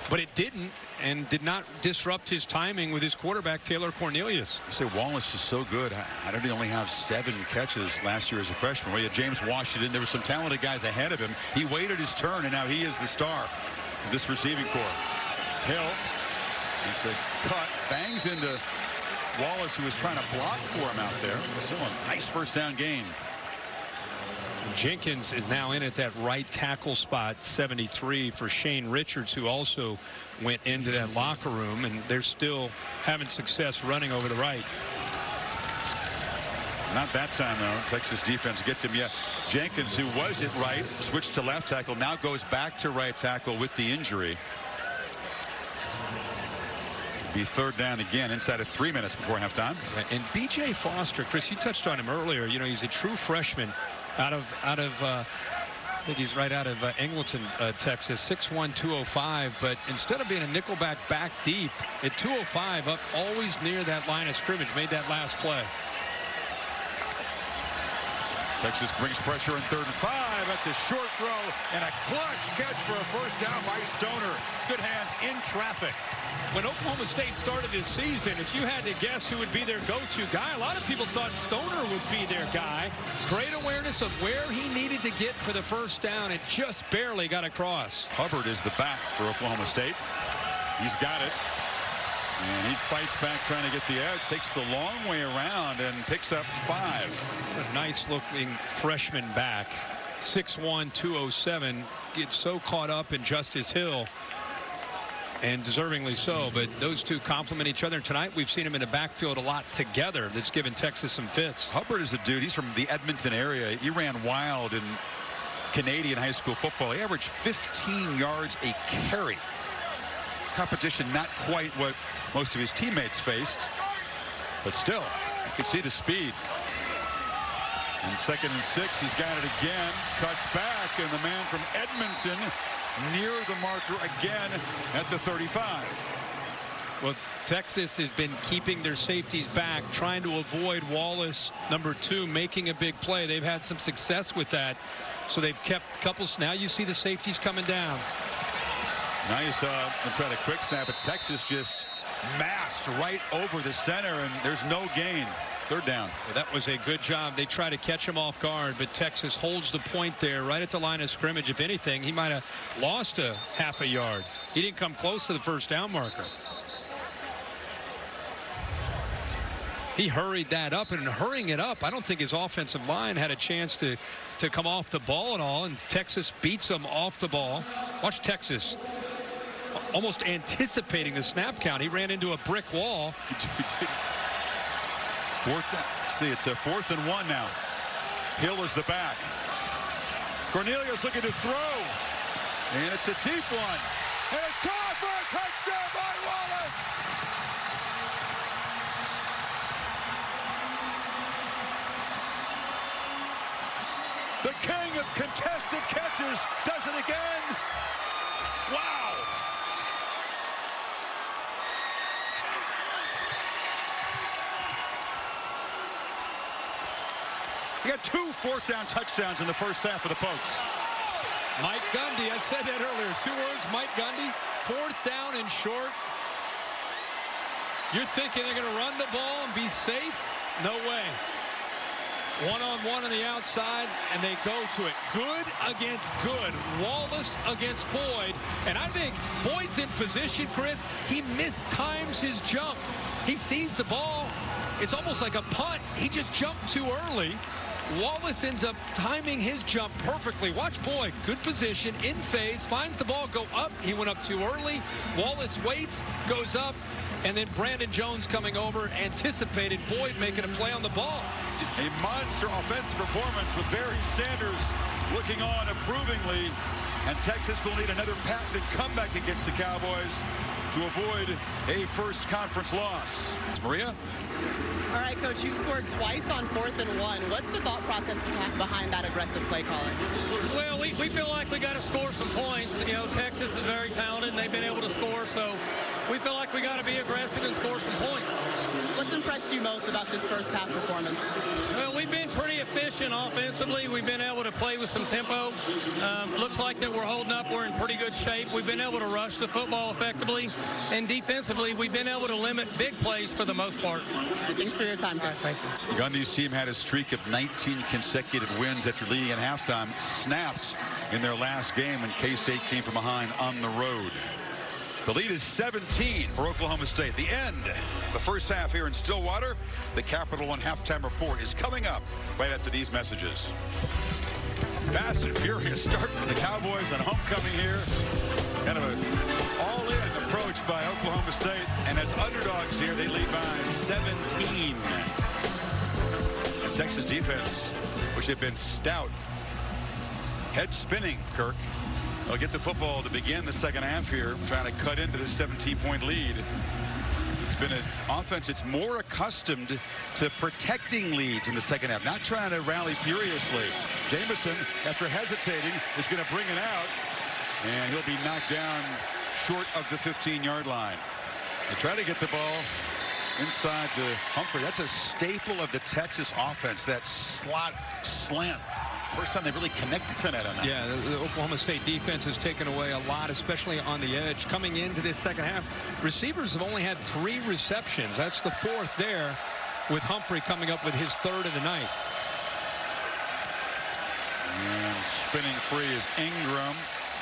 But it didn't, and did not disrupt his timing with his quarterback, Taylor Cornelius. I say Wallace is so good. How did he only have 7 catches last year as a freshman? Well, you had James Washington. There were some talented guys ahead of him. He waited his turn, and now he is the star of this receiving corps. Hill makes a cut, bangs into Wallace, who was trying to block for him out there. Still a nice 1st down gain. Jenkins is now in at that right tackle spot, 73 for Shane Richards, who also went into that locker room, and they're still having success running over the right. Not that time, though. Texas defense gets him yet. Jenkins, who was at right, switched to left tackle, now goes back to right tackle with the injury. Be 3rd down again inside of 3 minutes before halftime. And B.J. Foster, Chris, you touched on him earlier. You know, he's a true freshman. Out of I think he's right out of Angleton, Texas, 6'1", 205. But instead of being a nickelback back deep at 205, up always near that line of scrimmage, made that last play. Texas brings pressure on 3rd and 5. That's a short throw and a clutch catch for a 1st down by Stoner. Good hands in traffic. When Oklahoma State started this season, if you had to guess who would be their go-to guy, a lot of people thought Stoner would be their guy. Great awareness of where he needed to get for the 1st down, and just barely got across. Hubbard is the back for Oklahoma State. He's got it. And he fights back trying to get the edge, takes the long way around and picks up 5. A nice looking freshman back, 6'1", 207, gets so caught up in Justice Hill, and deservingly so, but those two complement each other. And tonight we've seen him in the backfield a lot together. That's given Texas some fits. Hubbard is a dude. He's from the Edmonton area. He ran wild in Canadian high school football. He averaged 15 yards a carry. Competition not quite what most of his teammates faced, but still, you can see the speed. And 2nd and 6, he's got it again, cuts back, and the man from Edmonton near the marker again at the 35. Well, Texas has been keeping their safeties back, trying to avoid Wallace, number 2, making a big play. They've had some success with that, so they've kept couples. Now you see the safeties coming down. Nice and try to quick snap, but Texas just masked right over the center, and there's no gain. 3rd down. Well, that was a good job. They try to catch him off guard, but Texas holds the point there right at the line of scrimmage. If anything, he might have lost a half a yard. He didn't come close to the 1st down marker. He hurried that up, and in hurrying it up, I don't think his offensive line had a chance to come off the ball at all, and Texas beats them off the ball. Watch Texas almost anticipating the snap count. He ran into a brick wall. See, it's a 4th and 1 now. Hill is the back. Cornelius looking to throw. And it's a deep one. And it's caught for a touchdown by Wallace. The king of contested catches does it again. Wow. You got 2 4th down touchdowns in the 1st half of the Pokes. Mike Gundy, I said that earlier. 2 words, Mike Gundy. 4th down and short. You're thinking they're going to run the ball and be safe? No way. 1-on-1 on the outside, and they go to it. Good against good. Wallace against Boyd. And I think Boyd's in position, Chris. He mistimes his jump. He sees the ball. it's almost like a punt. He just jumped too early. Wallace ends up timing his jump perfectly. Watch Boyd, good position, in phase, finds the ball, go up. He went up too early. Wallace waits, goes up, and then Brandon Jones coming over, anticipated Boyd making a play on the ball. A monster offensive performance with Barry Sanders looking on approvingly. And Texas will need another patented comeback against the Cowboys to avoid a first conference loss. Maria? All right, Coach, you've scored twice on 4th and 1. What's the thought process behind that aggressive play calling? Well, we feel like we got to score some points. You know, Texas is very talented, and they've been able to score, so we feel like we got to be aggressive and score some points. What's impressed you most about this first half performance? Well, we've been pretty efficient offensively. We've been able to play with some tempo. Looks like that we're holding up. We're in pretty good shape. We've been able to rush the football effectively, and defensively, we've been able to limit big plays for the most part. Thanks for your time, Coach. Thank you. Gundy's team had a streak of 19 consecutive wins after leading at halftime, snapped in their last game when K-State came from behind on the road. The lead is 17 for Oklahoma State. The end of the first half here in Stillwater. The Capital One halftime report is coming up right after these messages. Fast and furious start for the Cowboys on homecoming here. Kind of an all-in approach by Oklahoma State. And as underdogs here, they lead by 17. And Texas defense, which have been stout. Head spinning, Kirk. They'll get the football to begin the second half here, trying to cut into this 17-point lead. It's been an offense that's more accustomed to protecting leads in the second half, not trying to rally furiously. Jamison, after hesitating, is going to bring it out, and he'll be knocked down short of the 15-yard line. They try to get the ball inside to Humphrey. That's a staple of the Texas offense, that slot slant. First time they really connected tonight on that. Yeah, the Oklahoma State defense has taken away a lot, especially on the edge. Coming into this second half, receivers have only had 3 receptions. That's the 4th there, with Humphrey coming up with his 3rd of the night. And spinning free is Ingram.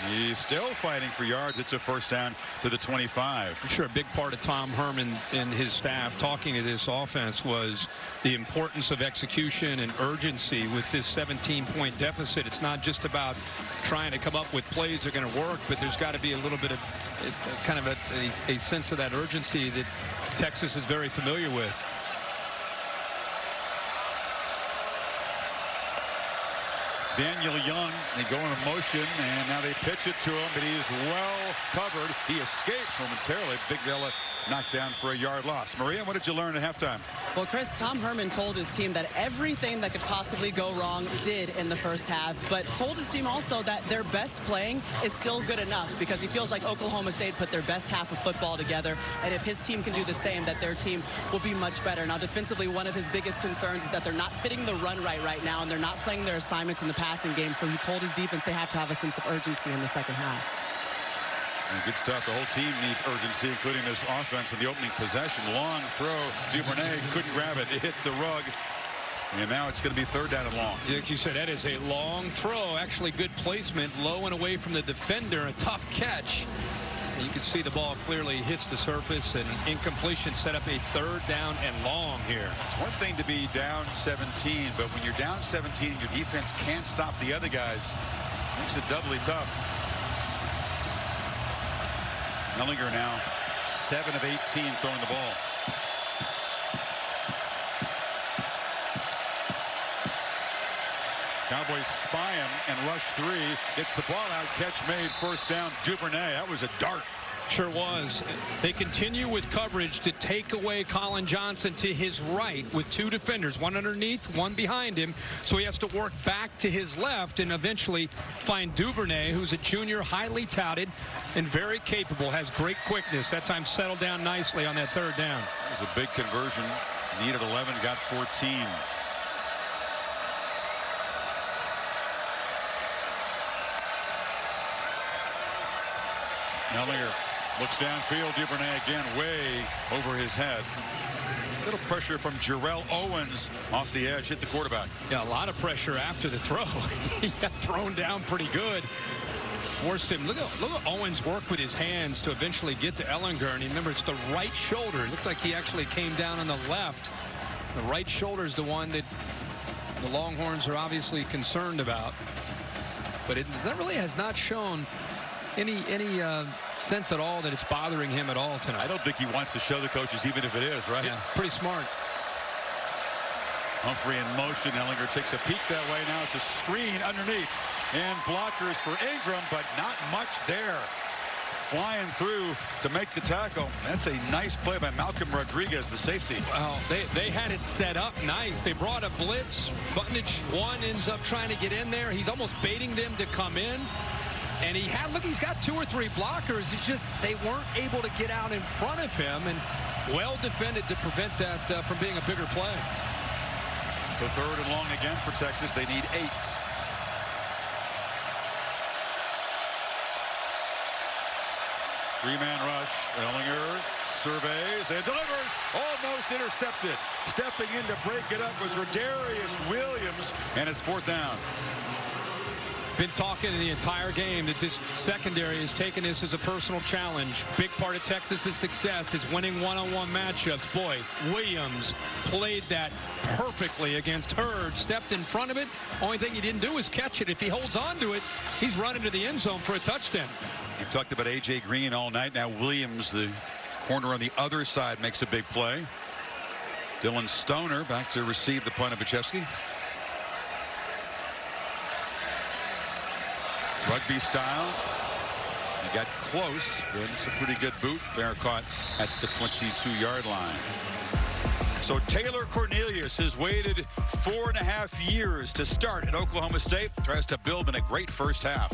He's still fighting for yards. It's a first down to the 25. I'm sure a big part of Tom Herman and his staff talking to this offense was the importance of execution and urgency with this 17-point deficit. It's not just about trying to come up with plays that are going to work, but there's got to be a little bit of kind of a sense of that urgency that Texas is very familiar with. Daniel Young, they go in motion, and now they pitch it to him, but he is well covered. He escaped momentarily. Big Della knocked down for a yard loss. Maria, what did you learn at halftime? Well, Chris, Tom Herman told his team that everything that could possibly go wrong did in the first half, but told his team also that their best playing is still good enough because he feels like Oklahoma State put their best half of football together, and if his team can do the same, that their team will be much better. Now, defensively, one of his biggest concerns is that they're not fitting the run right now, and they're not playing their assignments in the passing game, so he told his defense they have to have a sense of urgency in the second half. And good stuff. The whole team needs urgency, including this offense in the opening possession. Long throw. Duvernay couldn't grab it. It hit the rug. And now it's going to be 3rd down and long. Like you said, that is a long throw. Actually good placement. Low and away from the defender. A tough catch. And you can see the ball clearly hits the surface, and incompletion set up a 3rd down and long here. It's one thing to be down 17, but when you're down 17 and your defense can't stop the other guys, it makes it doubly tough. Ehlinger now 7 of 18 throwing the ball. Cowboys spy him and rush 3. Gets the ball out. Catch made. First down. Duvernay. That was a dart. Sure was. They continue with coverage to take away Colin Johnson to his right with 2 defenders, one underneath, one behind him. So he has to work back to his left and eventually find Duvernay, who's a junior, highly touted and very capable, has great quickness. That time settled down nicely on that 3rd down. It was a big conversion. Needed 11, got 14. Ehlinger looks downfield. Duvernay again way over his head. A little pressure from Jarrell Owens off the edge, hit the quarterback. Yeah, a lot of pressure after the throw. He got thrown down pretty good. Forced him. Look at Owens work with his hands to eventually get to Ehlinger. And remember, it's the right shoulder. It looked like he actually came down on the left. The right shoulder is the one that the Longhorns are obviously concerned about. But that really has not shown any sense at all that it's bothering him at all tonight. I don't think he wants to show the coaches, even if it is, right? Yeah, pretty smart. Humphrey in motion. Ehlinger takes a peek that way. Now it's a screen underneath. And blockers for Ingram, but not much there. Flying through to make the tackle. That's a nice play by Malcolm Rodriguez, the safety. Well, they had it set up nice. They brought a blitz. Buttonage one ends up trying to get in there. He's almost baiting them to come in. And he's got 2 or 3 blockers. It's just they weren't able to get out in front of him, and well defended to prevent that from being a bigger play. So 3rd and long again for Texas. They need 8. Three-man rush. Ehlinger surveys and delivers. Almost intercepted. Stepping in to break it up was Rodarius Williams, and it's 4th down. Been talking the entire game that this secondary has taken this as a personal challenge. Big part of Texas's success is winning one-on-one matchups. Boy, Williams played that perfectly against Hurd. Stepped in front of it. Only thing he didn't do is catch it. If he holds on to it, he's running to the end zone for a touchdown. We talked about A.J. Green all night. Now Williams, the corner on the other side, makes a big play. Dylan Stoner back to receive the punt of Bachevsky. Rugby style. He got close, but it's a pretty good boot. Fair caught at the 22-yard line. So Taylor Cornelius has waited 4.5 years to start at Oklahoma State. Tries to build in a great first half.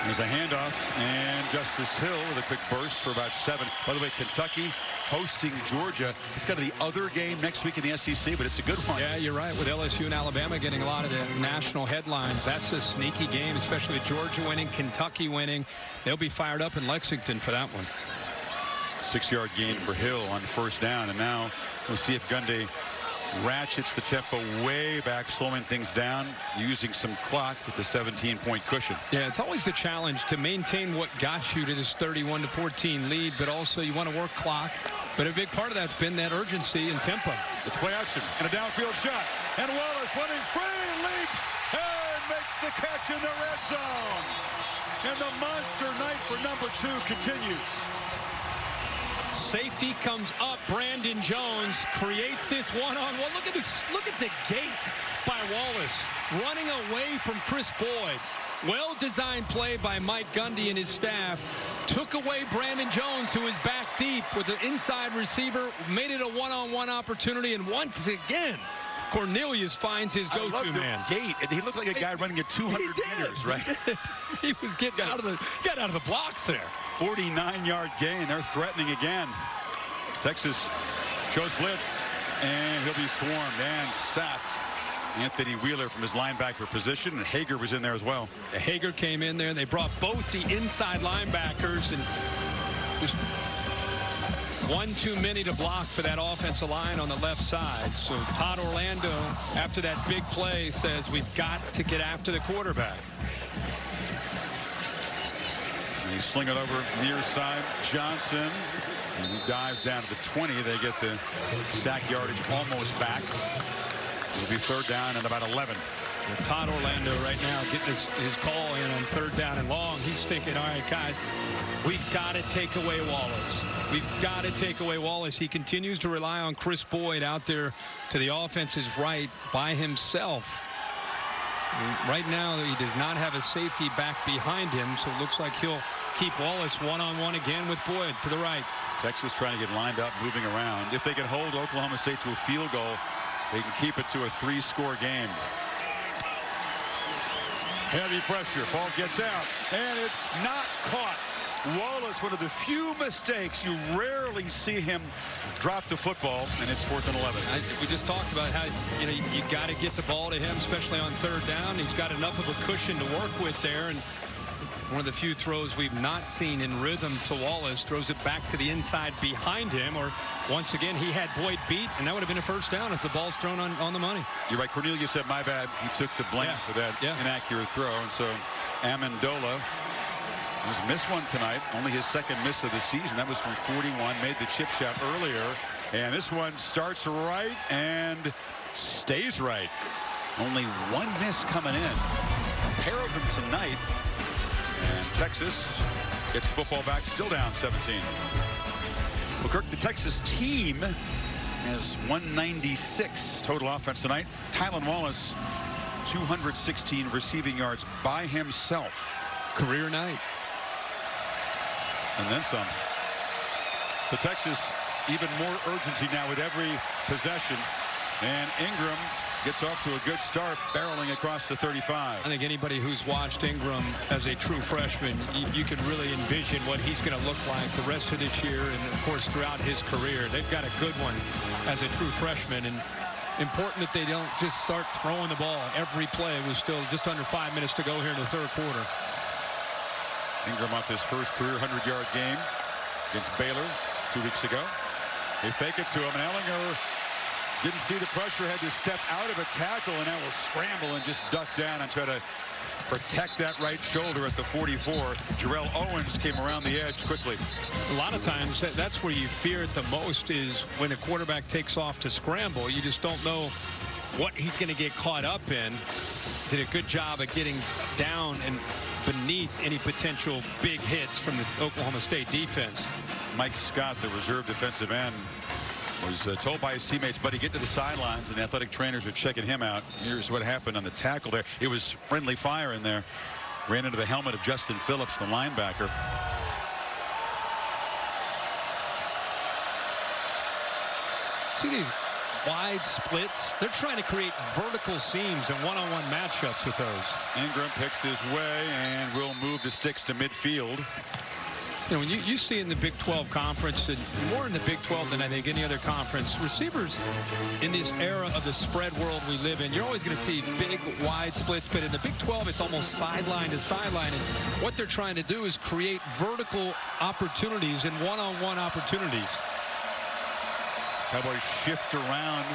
There's a handoff, and Justice Hill with a quick burst for about 7. By the way, Kentucky hosting Georgia. It's kind of the other game next week in the SEC, but it's a good one. Yeah, you're right. With LSU and Alabama getting a lot of the national headlines, that's a sneaky game, especially with Georgia winning, Kentucky winning. They'll be fired up in Lexington for that one. 6-yard gain for Hill on 1st down, and now we'll see if Gundy ratchets the tempo way back, slowing things down, using some clock with the 17-point cushion. Yeah, it's always the challenge to maintain what got you to this 31-14 lead, but also you want to work clock. But a big part of that's been that urgency and tempo. It's play action and a downfield shot. And Wallace running free, leaps, and makes the catch in the red zone. And the monster night for number 2 continues. Safety comes up. Brandon Jones creates this one-on-one. Look at this. Look at the gate by Wallace running away from Chris Boyd. Well-designed play by Mike Gundy and his staff. Took away Brandon Jones, who is back deep with an inside receiver. Made it a one-on-one opportunity, and once again, Cornelius finds his go-to man. Gate. He looked like a guy running at 200 meters, right? He was getting out of the blocks there. 49-yard gain. They're threatening again. Texas shows blitz, and he'll be swarmed and sacked. Anthony Wheeler from his linebacker position, and Hager was in there as well. Hager came in there. They brought both the inside linebackers, and just one too many to block for that offensive line on the left side. So Todd Orlando, after that big play, says we've got to get after the quarterback. They sling it over near side. Johnson, and he dives down to the 20. They get the sack yardage almost back. It'll be 3rd down and about 11. With Todd Orlando right now getting his call in on 3rd down and long. He's thinking, all right, guys, we've got to take away Wallace. We've got to take away Wallace. He continues to rely on Chris Boyd out there to the offense's right by himself. Right now, he does not have a safety back behind him, so it looks like he'll keep Wallace one-on-one again with Boyd to the right. Texas trying to get lined up, moving around. If they can hold Oklahoma State to a field goal, they can keep it to a 3-score game. Heavy pressure. Ball gets out, and it's not caught. Wallace, one of the few mistakes. You rarely see him drop the football, and it's 4th and 11. We just talked about how you got to get the ball to him, especially on 3rd down. He's got enough of a cushion to work with there, and one of the few throws we've not seen in rhythm to Wallace. Throws it back to the inside behind him, or once again he had Boyd beat, and that would have been a 1st down if the ball's thrown on the money. You're right. Cornelius said, my bad. He took the blame for that inaccurate throw, and so Amendola has missed one tonight. Only his 2nd miss of the season. That was from 41. Made the chip shot earlier And this one starts right and stays right. Only one miss coming in. A pair of them tonight. And Texas gets the football back, still down 17. Well, Kirk, the Texas team has 196 total offense tonight. Tylan Wallace, 216 receiving yards by himself. Career night. And then some. So Texas, even more urgency now with every possession. And Ingram gets off to a good start, barreling across the 35. I think anybody who's watched Ingram as a true freshman, you can really envision what he's going to look like the rest of this year and, of course, throughout his career. They've got a good one as a true freshman, and important that they don't just start throwing the ball every play. It was still just under 5 minutes to go here in the third quarter. Ingram off his first career 100-yard game against Baylor 2 weeks ago. They fake it to him, and Ehlinger didn't see the pressure, had to step out of a tackle, and now will scramble and just duck down and try to protect that right shoulder at the 44. Jarrell Owens came around the edge quickly. A lot of times that's where you fear it the most, is when a quarterback takes off to scramble. You just don't know what he's going to get caught up in. Did a good job of getting down and beneath any potential big hits from the Oklahoma State defense. Mike Scott, the reserve defensive end, was told by his teammates, buddy, get to the sidelines, and the athletic trainers are checking him out. Here's what happened on the tackle there. It was friendly fire in there. Ran into the helmet of Justin Phillips, the linebacker. See these wide splits? They're trying to create vertical seams and one-on-one matchups with those. Ingram picks his way and will move the sticks to midfield. You know, when you see in the Big 12 conference, and more in the Big 12 than I think any other conference, receivers in this era of the spread world we live in, you're always going to see big, wide splits. But in the Big 12, it's almost sideline to sideline. And what they're trying to do is create vertical opportunities and one-on-one opportunities. Cowboys shift around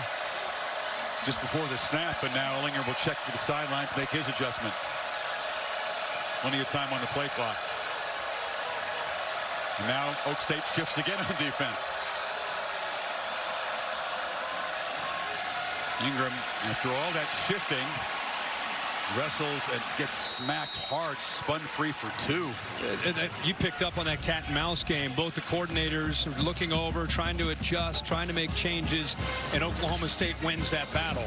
just before the snap, but now Ehlinger will check to the sidelines, make his adjustment. Plenty of time on the play clock. And now Oak State shifts again on defense. Ingram, after all that shifting, wrestles and gets smacked hard, spun free for 2. You picked up on that cat and mouse game. Both the coordinators are looking over, trying to adjust, trying to make changes, and Oklahoma State wins that battle.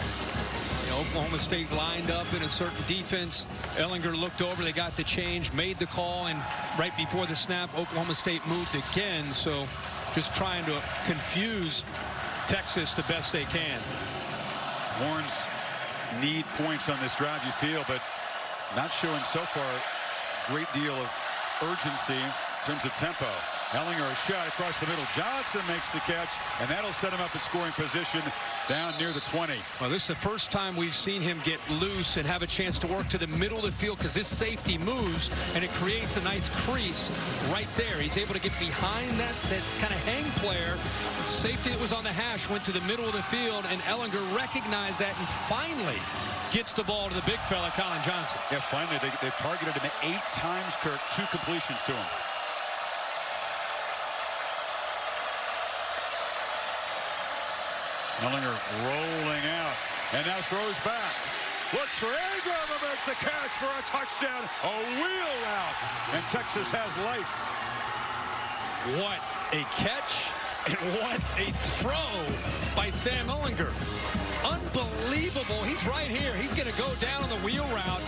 You know, Oklahoma State lined up in a certain defense. Ehlinger looked over, they got the change, made the call, and right before the snap, Oklahoma State moved again. So just trying to confuse Texas the best they can. Horns need points on this drive, you feel, but not showing so far a great deal of urgency in terms of tempo. Ehlinger, a shot across the middle. Johnson makes the catch, and that'll set him up in scoring position down near the 20. Well, this is the first time we've seen him get loose and have a chance to work to the middle of the field, because this safety moves and it creates a nice crease right there. He's able to get behind that kind of hang player. Safety that was on the hash went to the middle of the field, and Ehlinger recognized that and finally gets the ball to the big fella, Colin Johnson. Yeah, finally they've targeted him 8 times, Kirk. 2 completions to him. Ehlinger rolling out, and now throws back. Looks for Ingram, and makes a catch for a touchdown. A wheel route, and Texas has life. What a catch, and what a throw by Sam Ehlinger. Unbelievable. He's right here. He's going to go down on the wheel route.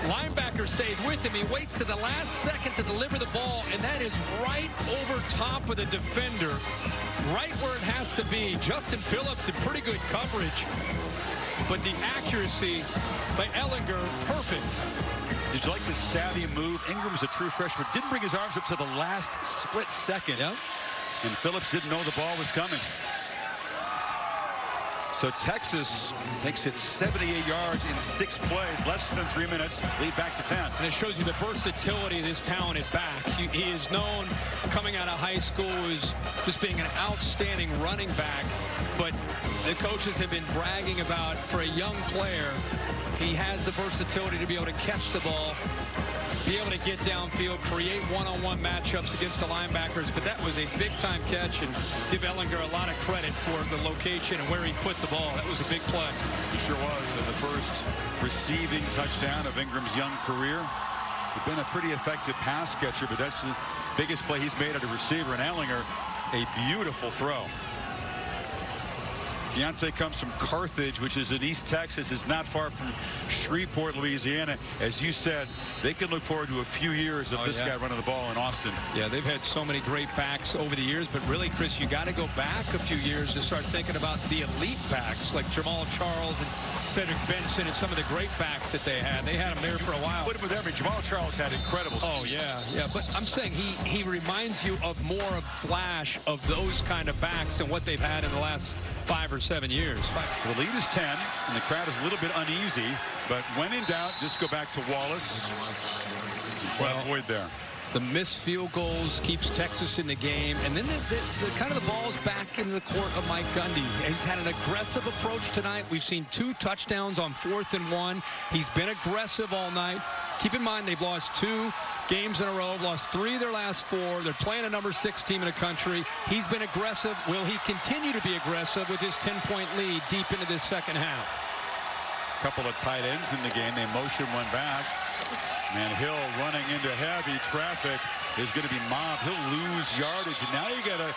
Linebacker stays with him. He waits to the last second to deliver the ball, and that is right over top of the defender, right where it has to be. Justin Phillips in pretty good coverage, but the accuracy by Ehlinger, perfect. Did you like the savvy move? Ingram's a true freshman. Didn't bring his arms up to the last split second. Yep. And Phillips didn't know the ball was coming. So Texas takes it 78 yards in 6 plays, less than 3 minutes, lead back to 10. And it shows you the versatility of this talented back. He is known coming out of high school as just being an outstanding running back, but the coaches have been bragging about, for a young player, he has the versatility to be able to catch the ball be able to get downfield, create one-on-one matchups against the linebackers. But that was a big-time catch, and give Ehlinger a lot of credit for the location and where he put the ball. That was a big play. He sure was. And the first receiving touchdown of Ingram's young career. He's been a pretty effective pass catcher, but that's the biggest play he's made at a receiver. And Ehlinger, a beautiful throw. Deontay comes from Carthage, which is in East Texas. It's not far from Shreveport, Louisiana. As you said, they can look forward to a few years of this guy running the ball in Austin. Yeah, they've had so many great backs over the years, but really, Chris, you got to go back a few years to start thinking about the elite backs like Jamal Charles and Cedric Benson and some of the great backs that they had. They had them there for a while. Put him with every. Jamal Charles had incredible speed. Oh, yeah. But I'm saying he reminds you of more of flash of those kind of backs than what they've had in the last 5 or 7 years. The lead is 10, and the crowd is a little bit uneasy, but when in doubt, just go back to Wallace. Well, avoid there. The missed field goals keeps Texas in the game, and then the kind of the ball's back in the court of Mike Gundy. He's had an aggressive approach tonight. We've seen 2 touchdowns on 4th and 1. He's been aggressive all night. Keep in mind, they've lost 2 games in a row, lost 3 of their last 4. They're playing a number 6 team in the country. He's been aggressive. Will he continue to be aggressive with his 10-point lead deep into this second half? A couple of tight ends in the game. They motion one back. And Hill running into heavy traffic is going to be mobbed. He'll lose yardage. And now you got a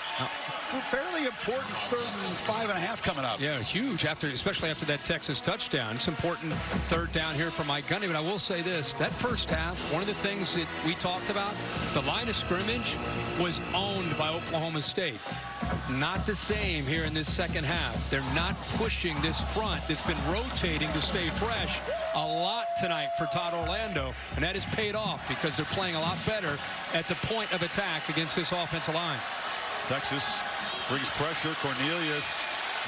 fairly important 3rd and 5.5 coming up. Yeah, huge, especially after that Texas touchdown. It's important 3rd down here for Mike Gundy. But I will say this, that first half, one of the things that we talked about, the line of scrimmage was owned by Oklahoma State. Not the same here in this second half. They're not pushing this front that's been rotating to stay fresh a lot tonight for Todd Orlando, and that has paid off because they're playing a lot better at the point of attack against this offensive line. Texas brings pressure. Cornelius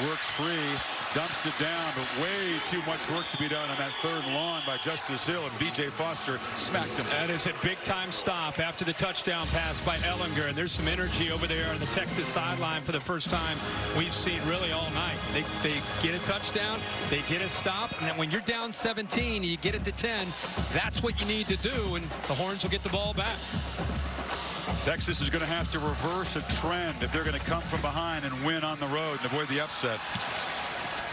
works free, dumps it down, but way too much work to be done on that 3rd and long by Justice Hill, and B.J. Foster smacked him. That is a big-time stop after the touchdown pass by Ehlinger, and there's some energy over there on the Texas sideline for the first time we've seen really all night. They get a touchdown, they get a stop, and then when you're down 17 and you get it to 10, that's what you need to do, and the Horns will get the ball back. Texas is going to have to reverse a trend if they're going to come from behind and win on the road and avoid the upset.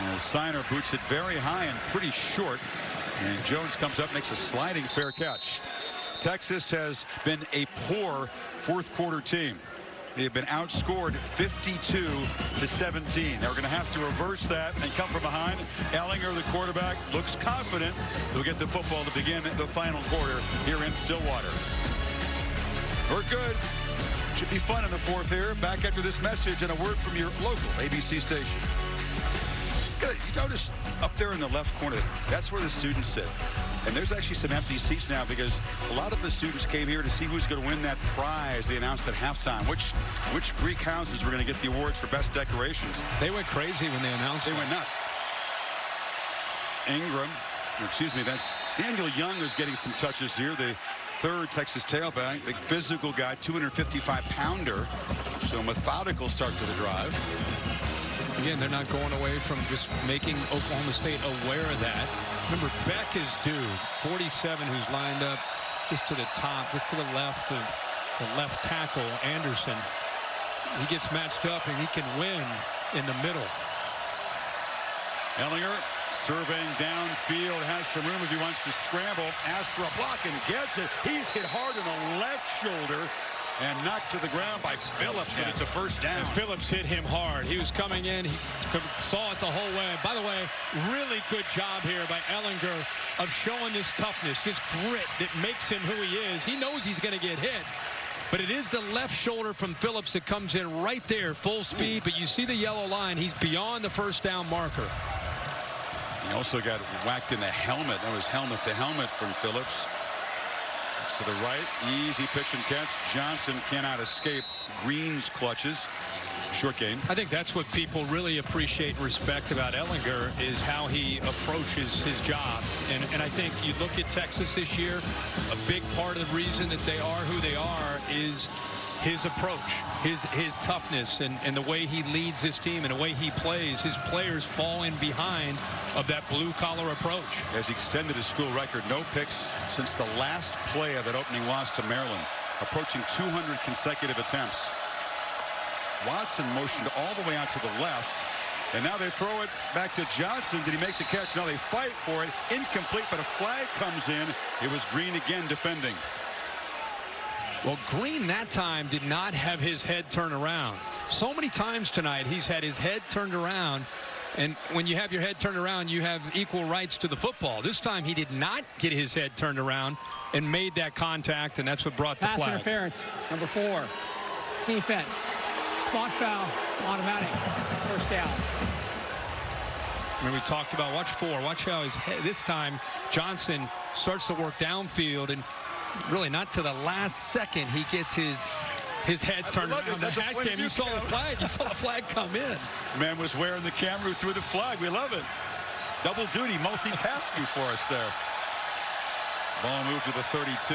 And Signer boots it very high and pretty short, and Jones comes up, makes a sliding fair catch. Texas has been a poor 4th quarter team. They have been outscored 52-17. They're going to have to reverse that and come from behind. Ehlinger, the quarterback, looks confident they'll get the football to begin the final quarter here in Stillwater. We're good. Should be fun in the 4th here. Back after this message and a word from your local ABC station. Good. You notice up there in the left corner, that's where the students sit. And there's actually some empty seats now because a lot of the students came here to see who's going to win that prize they announced at halftime. Which Greek houses were going to get the awards for best decorations. They went crazy when they announced it. They went nuts. That's Daniel Young is getting some touches here. The 3rd Texas tailback, big physical guy, 255-pounder. So a methodical start to the drive. Again, they're not going away from just making Oklahoma State aware of that. Remember, Beck is due, 47, who's lined up just to the top, just to the left of the left tackle, Anderson. He gets matched up, and he can win in the middle. Ehlinger surveying downfield, has some room if he wants to scramble, asks for a block and gets it. He's hit hard in the left shoulder and knocked to the ground by Phillips, but it's a 1st down. And Phillips hit him hard. He was coming in. He saw it the whole way. By the way, really good job here by Ehlinger of showing this toughness, this grit that makes him who he is. He knows he's going to get hit. But it is the left shoulder from Phillips that comes in right there, full speed. But you see the yellow line. He's beyond the 1st down marker. He also got whacked in the helmet. That was helmet to helmet from Phillips. To the right, easy pitch and catch. Johnson cannot escape Green's clutches. Short game. I think that's what people really appreciate and respect about Ehlinger is how he approaches his job. And I think you look at Texas this year, a big part of the reason that they are who they are is his approach, his toughness, and the way he leads his team and the way he plays. His players fall in behind of that blue-collar approach. Has extended his school record. No picks since the last play of that opening loss to Maryland. Approaching 200 consecutive attempts. Watson motioned all the way out to the left. And now they throw it back to Johnson. Did he make the catch? Now they fight for it. Incomplete, but a flag comes in. It was Green again defending. Well, Green that time did not have his head turned around. So many times tonight he's had his head turned around, and when you have your head turned around, you have equal rights to the football. This time he did not get his head turned around and made that contact, and that's what brought the flag. Pass interference, number 4. Defense. Spot foul, automatic. First down. I mean, we talked about, watch 4. Watch how his head, this time Johnson starts to work downfield, and really not to the last second he gets his head turned around. The hat cam, you saw the flag. You saw the flag come in. Man was wearing the camera who threw the flag. We love it. Double duty, multitasking for us there. Ball moved to the 32.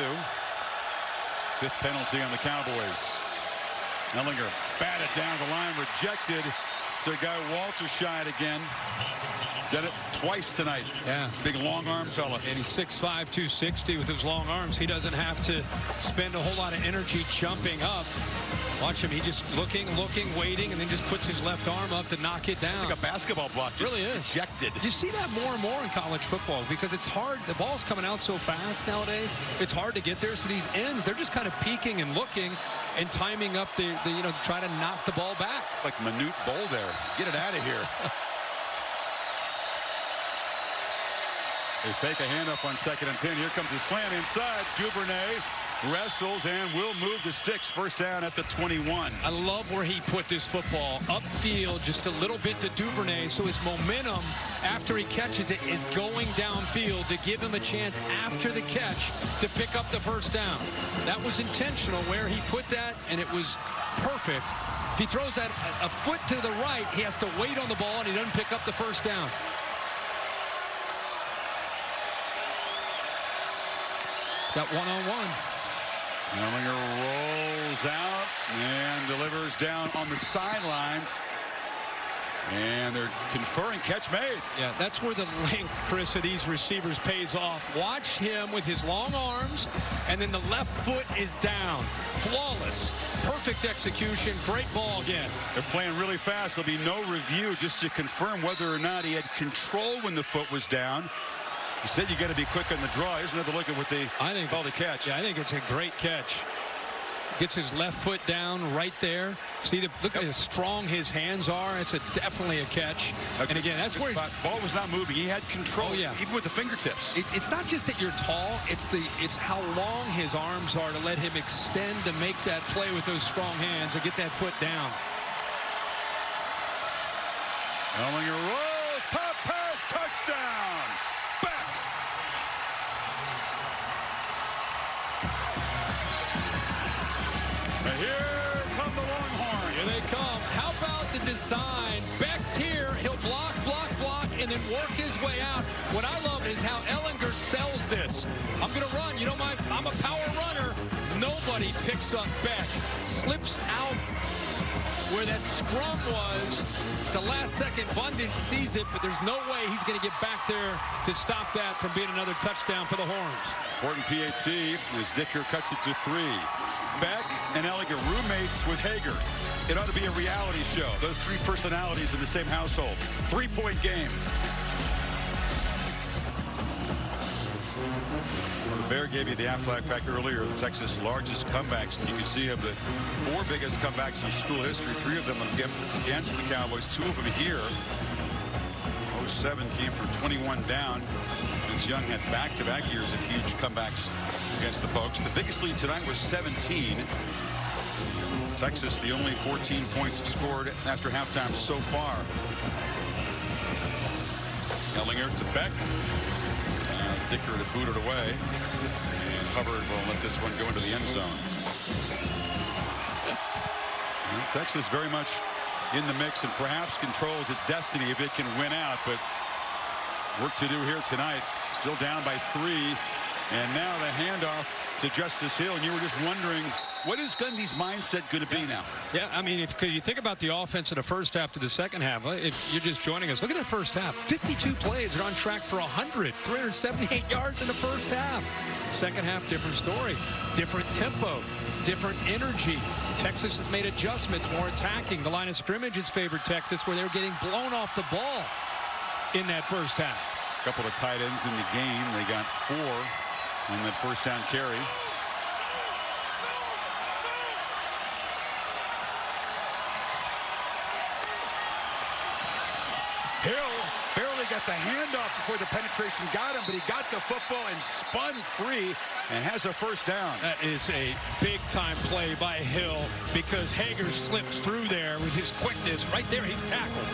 5th penalty on the Cowboys. Ehlinger batted down the line, rejected. So guy Walter shy again. Did it twice tonight. Yeah. Big long arm fella. And he's 6'5", 260 with his long arms. He doesn't have to spend a whole lot of energy jumping up. Watch him. He just looking, waiting, and then just puts his left arm up to knock it down. It's like a basketball block. It really is. Rejected. You see that more and more in college football because it's hard. The ball's coming out so fast nowadays. It's hard to get there. So these ends, they're just kind of peeking and looking and timing up the you know, try to knock the ball back. Like Manute Bol there. Get it out of here. They fake a handoff on 2nd and 10. Here comes the slam inside. Duvernay wrestles and will move the sticks. First down at the 21. I love where he put this football upfield just a little bit to Duvernay, so his momentum after he catches it is going downfield to give him a chance after the catch to pick up the first down. That was intentional where he put that, and it was perfect. If he throws that a foot to the right, he has to wait on the ball, and he doesn't pick up the first down. He's got one-on-one. Ehlinger rolls out and delivers down on the sidelines. And they're conferring. Catch made. Yeah, that's where the length, Chris, of these receivers pays off. Watch him with his long arms, and then the left foot is down. Flawless. Perfect execution. Great ball again. They're playing really fast. There'll be no review just to confirm whether or not he had control when the foot was down. You said you got to be quick on the draw. Here's another look at what they call the catch. Yeah, I think it's a great catch. Gets his left foot down right there. See, look at how strong his hands are. It's definitely a catch. And again, that's where ball was not moving. He had control. Oh, yeah. Even with the fingertips. It's not just that you're tall. It's how long his arms are to let him extend to make that play with those strong hands to get that foot down. Ehlinger rolls, pop pass, touchdown. Here come the Longhorns. Here they come. How about the design? Beck's here. He'll block, and then work his way out. What I love is how Ehlinger sells this. I'm going to run. You know, I'm a power runner. Nobody picks up Beck. Slips out where that scrum was. The last second, Bundin sees it, but there's no way he's going to get back there to stop that from being another touchdown for the Horns. Important PAT as Dicker cuts it to 3. Beck and Ehlinger, roommates with Hager. It ought to be a reality show. Those 3 personalities in the same household. 3-point game. Well, the Bear gave you the Aflac fact earlier. The Texas largest comebacks. You can see of the 4 biggest comebacks in school history. 3 of them against the Cowboys. 2 of them here. 07 came from 21 down. Vince Young had back-to-back years of huge comebacks against the Pokes. The biggest lead tonight was 17. Texas, the only 14 points scored after halftime so far. Ehlinger to Beck. Dicker to boot it away. And Hubbard will let this one go into the end zone. And Texas very much in the mix and perhaps controls its destiny if it can win out. But work to do here tonight. Still down by 3. And now the handoff to Justice Hill. And you were just wondering What is Gundy's mindset going to be now? Yeah, I mean, if you think about the offense in the first half to the second half, if you're just joining us, look at that first half. 52 plays. They're on track for 100, 378 yards in the first half. Second half, different story, different tempo, different energy. Texas has made adjustments, more attacking. The line of scrimmage has favored Texas, where they're getting blown off the ball in that first half. A couple of tight ends in the game. They got 4 on that first down carry. Hill barely got the handoff before the penetration got him, but he got the football and spun free and has a first down. That is a big-time play by Hill, because Ehlinger slips through there with his quickness. Right there, he's tackled.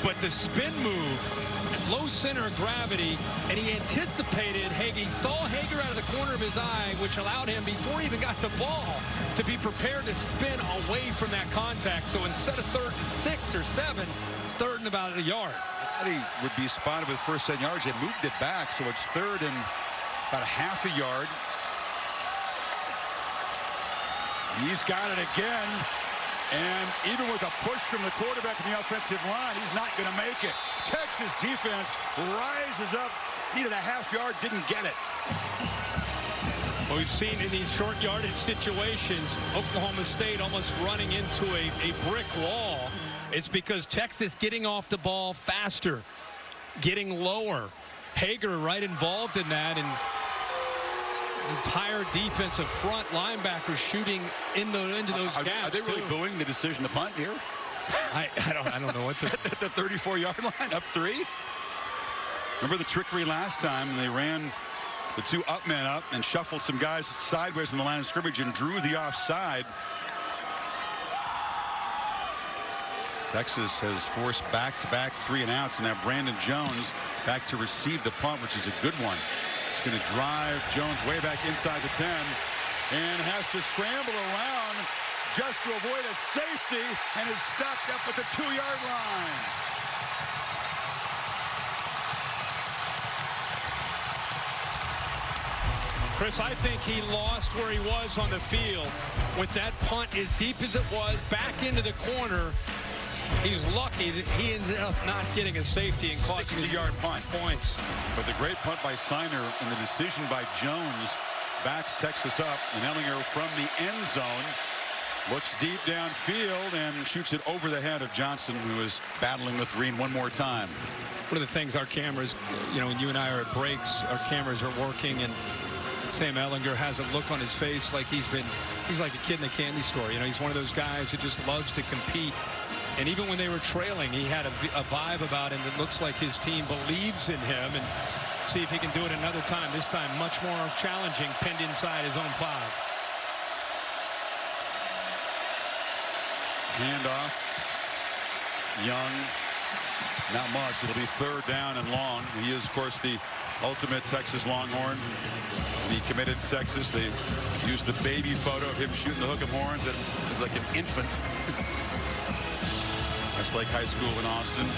But the spin move, low center of gravity, and he anticipated Ehlinger. He saw Ehlinger out of the corner of his eye, which allowed him, before he even got the ball, to be prepared to spin away from that contact. So instead of 3rd and 6 or 7, it's 3rd and about a yard. He would be spotted with first 10 yards. They moved it back, so it's 3rd and about a half a yard. He's got it again, and even with a push from the quarterback in the offensive line, he's not going to make it. Texas defense rises up, needed a half yard, didn't get it. Well, we've seen in these short yardage situations, Oklahoma State almost running into a brick wall. It's because Texas getting off the ball faster, getting lower. Ehlinger right involved in that, and entire defensive front linebackers shooting into those gaps. Are they really booing the decision to punt here? I don't know what the at the 34-yard line, up 3. Remember the trickery last time? They ran the 2 up men up and shuffled some guys sideways in the line of scrimmage and drew the offside. Texas has forced back-to-back 3-and-outs, and now Brandon Jones back to receive the punt, which is a good one. He's going to drive Jones way back inside the 10 and has to scramble around just to avoid a safety, and is stopped up at the 2-yard line. Chris, I think he lost where he was on the field. With that punt as deep as it was, back into the corner, he was lucky that he ended up not getting a safety and caught 60-yard punt points. But the great punt by Signer and the decision by Jones backs Texas up, and Ehlinger from the end zone looks deep downfield and shoots it over the head of Johnson, who is battling with Green one more time. One of the things our cameras, when you and I are at breaks, our cameras are working, and Sam Ehlinger has a look on his face like he's like a kid in a candy store. He's one of those guys that just loves to compete. And even when they were trailing, he had a vibe about him that looks like his team believes in him. And see if he can do it another time. This time much more challenging, pinned inside his own 5. Handoff. Young. Not much. It'll be 3rd down and long. He is, of course, the ultimate Texas Longhorn. When he committed to Texas, they used the baby photo of him shooting the hook 'em horns. It was like an infant. Westlake High School in Austin.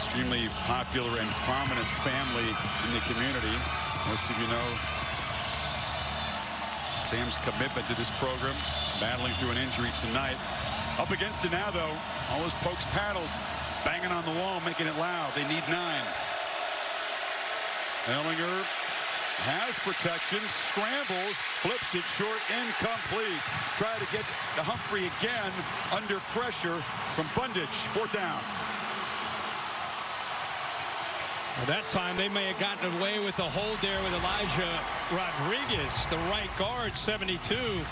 Extremely popular and prominent family in the community. Most of you know Sam's commitment to this program, battling through an injury tonight. Up against it now, though. All those pokes paddles banging on the wall, making it loud. They need 9. Ehlinger has protection, scrambles, flips it short, incomplete. Try to get to Humphrey again under pressure from Bundage. 4th down. Well, that time they may have gotten away with a hold there with Elijah Rodriguez, the right guard, 72.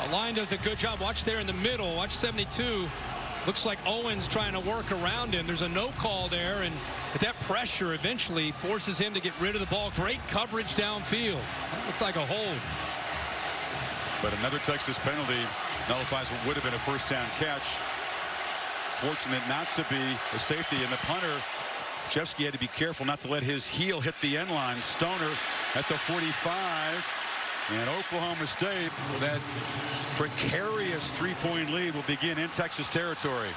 The line does a good job. Watch there in the middle. Watch 72. Looks like Owens trying to work around him. There's a no call there, and that pressure eventually forces him to get rid of the ball. Great coverage downfield. That looked like a hold. But another Texas penalty nullifies what would have been a 1st down catch. Fortunate not to be a safety, and the punter, Chevsky, had to be careful not to let his heel hit the end line. Stoner at the 45. And Oklahoma State, with that precarious 3-point lead, will begin in Texas territory.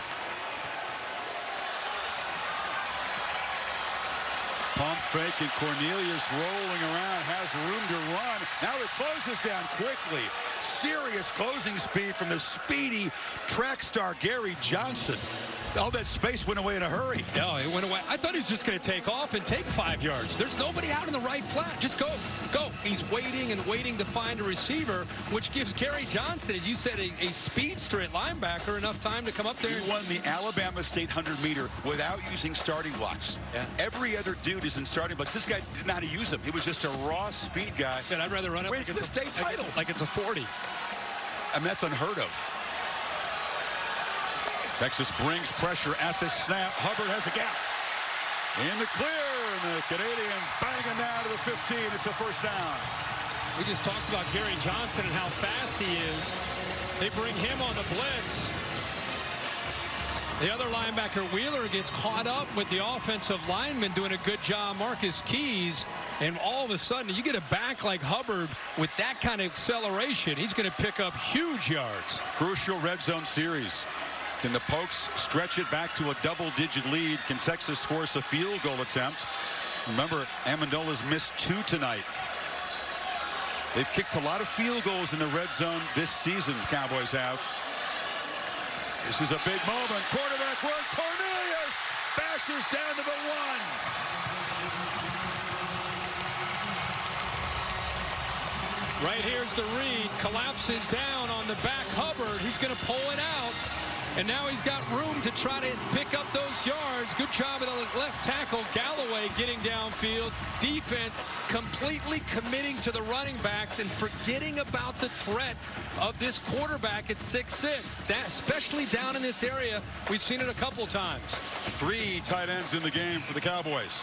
Pump fake, and Cornelius rolling around, has room to run. Now it closes down quickly. Serious closing speed from the speedy track star Gary Johnson. All that space went away in a hurry. Yeah, it went away. I thought he was just going to take off and take 5 yards. There's nobody out in the right flat. Just go. Go. He's waiting and waiting to find a receiver, which gives Gary Johnson, as you said, a speedster at linebacker, enough time to come up there. He won the Alabama State 100-meter without using starting blocks. Yeah. Every other dude is in starting blocks. This guy didn't know how to use them. He was just a raw speed guy. Said, I'd rather run up Wins the state title. Like it's a 40. I mean, that's unheard of. Texas brings pressure at the snap. Hubbard has a gap. In the clear, and the Canadian banging down to the 15. It's a first down. We just talked about Gary Johnson and how fast he is. They bring him on the blitz. The other linebacker, Wheeler, gets caught up with the offensive lineman doing a good job, Marcus Keys. And all of a sudden, you get a back like Hubbard with that kind of acceleration. He's going to pick up huge yards. Crucial red zone series. Can the Pokes stretch it back to a double-digit lead? Can Texas force a field goal attempt? Remember, Amendola's missed 2 tonight. They've kicked a lot of field goals in the red zone this season, Cowboys have. This is a big moment. Quarterback work. Cornelius bashes down to the 1. Right here's the read. Collapses down on the back. Hubbard, he's going to pull it out. And now he's got room to try to pick up those yards. Good job of the left tackle, Galloway, getting downfield. Defense completely committing to the running backs and forgetting about the threat of this quarterback at 6'6". That, especially down in this area, we've seen it a couple times. 3 tight ends in the game for the Cowboys.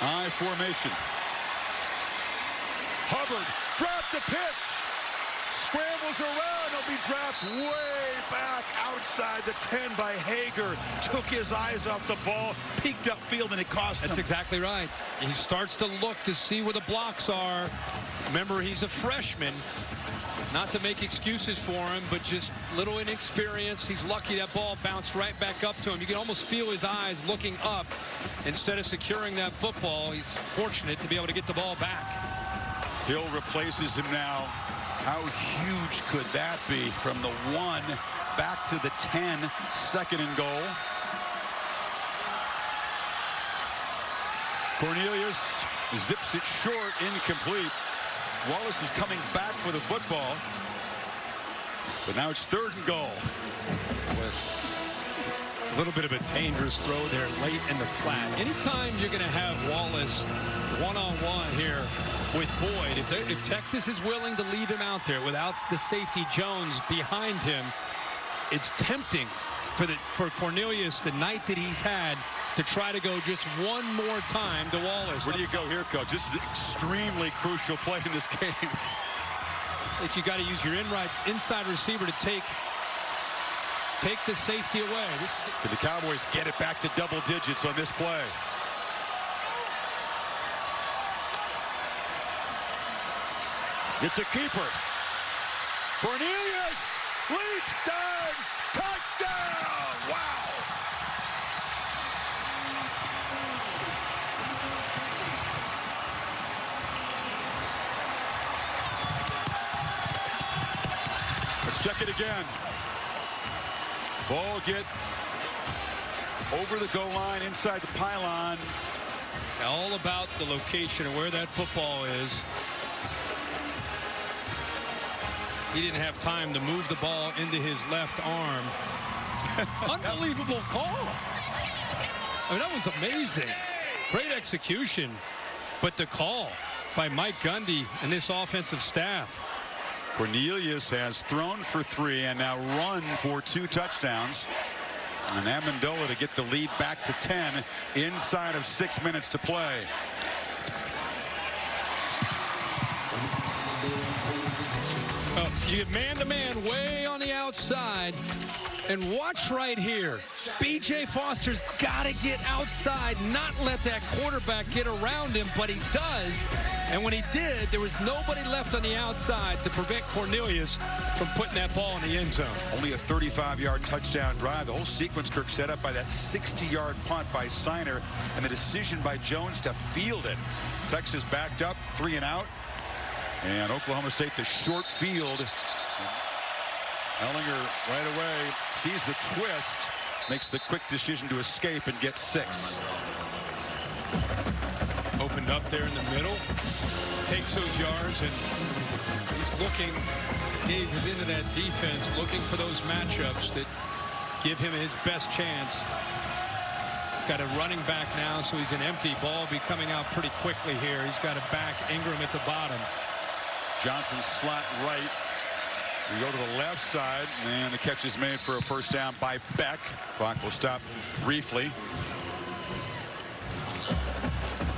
I formation. Hubbard dropped the pitch. Scrambles around. He'll be dropped way back outside the 10 by Hager. Took his eyes off the ball, peeked upfield, and it cost him. That's exactly right. He starts to look to see where the blocks are. Remember, he's a freshman. Not to make excuses for him, but just little inexperience. He's lucky that ball bounced right back up to him. You can almost feel his eyes looking up instead of securing that football. He's fortunate to be able to get the ball back. Hill replaces him now. How huge could that be? From the 1 back to the 10, 2nd and goal. Cornelius zips it short, incomplete. Wallace is coming back for the football. But now it's 3rd and goal. With a little bit of a dangerous throw there late in the flat. Anytime you're going to have Wallace one-on-one here with Boyd, if Texas is willing to leave him out there without the safety Jones behind him, it's tempting for Cornelius, the night that he's had, to try to go just one more time to Wallace. Where do you go here, Coach? This is an extremely crucial play in this game. I think you got to use your inside receiver to take the safety away. Can the Cowboys get it back to double digits on this play? It's a keeper. Cornelius leaps, dives, touchdown! Wow! Let's check it again. Ball get over the goal line, inside the pylon. All about the location of where that football is. He didn't have time to move the ball into his left arm. Unbelievable call. I mean, that was amazing. Great execution. But the call by Mike Gundy and this offensive staff. Cornelius has thrown for 3 and now run for 2 touchdowns. And Amendola to get the lead back to 10 inside of 6 minutes to play. Well, You get man-to-man way on the outside. And watch right here. B.J. Foster's got to get outside, not let that quarterback get around him, but he does. And when he did, there was nobody left on the outside to prevent Cornelius from putting that ball in the end zone. Only a 35-yard touchdown drive. The whole sequence, Kirk, set up by that 60-yard punt by Signer and the decision by Jones to field it. Texas backed up, 3 and out. And Oklahoma State, the short field. Ehlinger right away sees the twist, makes the quick decision to escape and get 6. Opened up there in the middle, takes those yards, and he's looking, gazes into that defense, looking for those matchups that give him his best chance. He's got a running back now, so he's an empty ball, be coming out pretty quickly here. He's got a back, Ingram at the bottom. Johnson slot right. We go to the left side, and the catch is made for a first down by Beck. Clock will stop briefly.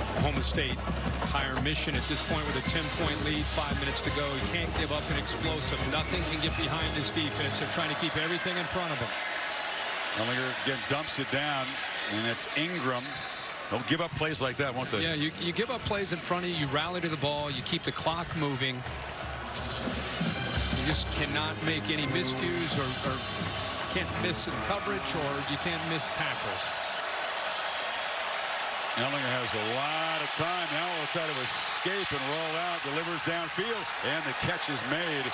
Oklahoma State, entire mission at this point with a 10-point lead, 5 minutes to go. He can't give up an explosive. Nothing can get behind this defense. They're trying to keep everything in front of him. Ehlinger again dumps it down, and it's Ingram. They'll give up plays like that, won't they? Yeah, you give up plays in front of you. You rally to the ball. You keep the clock moving. You just cannot make any miscues or can't miss in coverage, or you can't miss tackles. Ehlinger has a lot of time. Now will try to escape and roll out, delivers downfield, and the catch is made.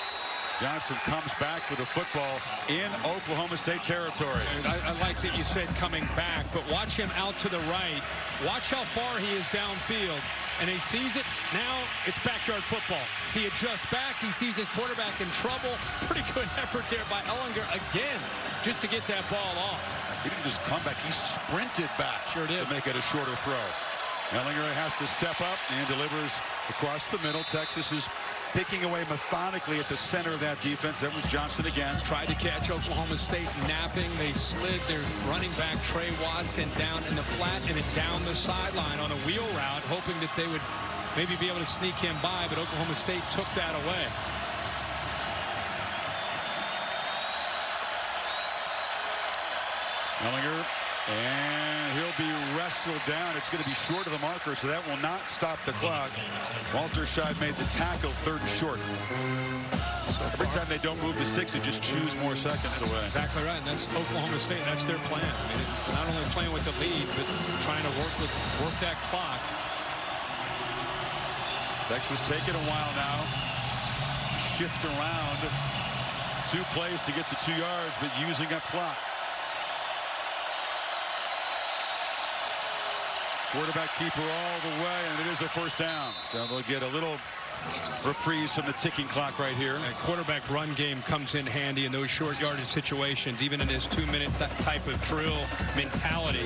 Johnson comes back for the football in Oklahoma State territory. I like that you said coming back, but watch him out to the right. Watch how far he is downfield. And he sees it. Now it's backyard football. He adjusts back. He sees his quarterback in trouble. Pretty good effort there by Ehlinger again, just to get that ball off. He didn't just come back. He sprinted back to make it a shorter throw. Ehlinger has to step up and delivers across the middle. Texas is picking away methodically at the center of that defense. That was Johnson again. Tried to catch Oklahoma State napping. They slid their running back Trey Watson down in the flat and then down the sideline on a wheel route, hoping that they would maybe be able to sneak him by, but Oklahoma State took that away. Ehlinger, and he'll be wrestled down. It's going to be short of the marker, so that will not stop the clock. Walter Scheib made the tackle, 3rd and short. So every time they don't move the sticks, it just chews more seconds away. Exactly right, and that's Oklahoma State. That's their plan. I mean, not only playing with the lead, but trying to work that clock. Texas taking a while now. Shift around. 2 plays to get the 2 yards, but using up clock. Quarterback keeper all the way, and it is a first down. So they'll get a little reprise from the ticking clock right here. That quarterback run game comes in handy in those short yardage situations, even in this 2-minute type of drill mentality.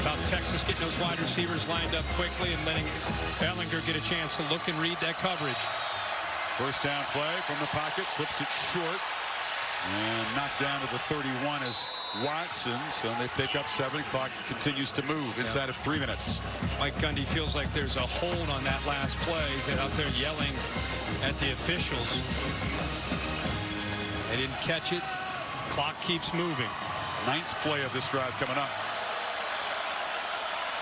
About Texas getting those wide receivers lined up quickly and letting Ehlinger get a chance to look and read that coverage. First down play from the pocket, slips it short, and knocked down to the 31 as Watson. So they pick up 7. Clock continues to move inside of 3 minutes. Mike Gundy feels like there's a hold on that last play. He's out there yelling at the officials. They didn't catch it. Clock keeps moving. 9th play of this drive coming up.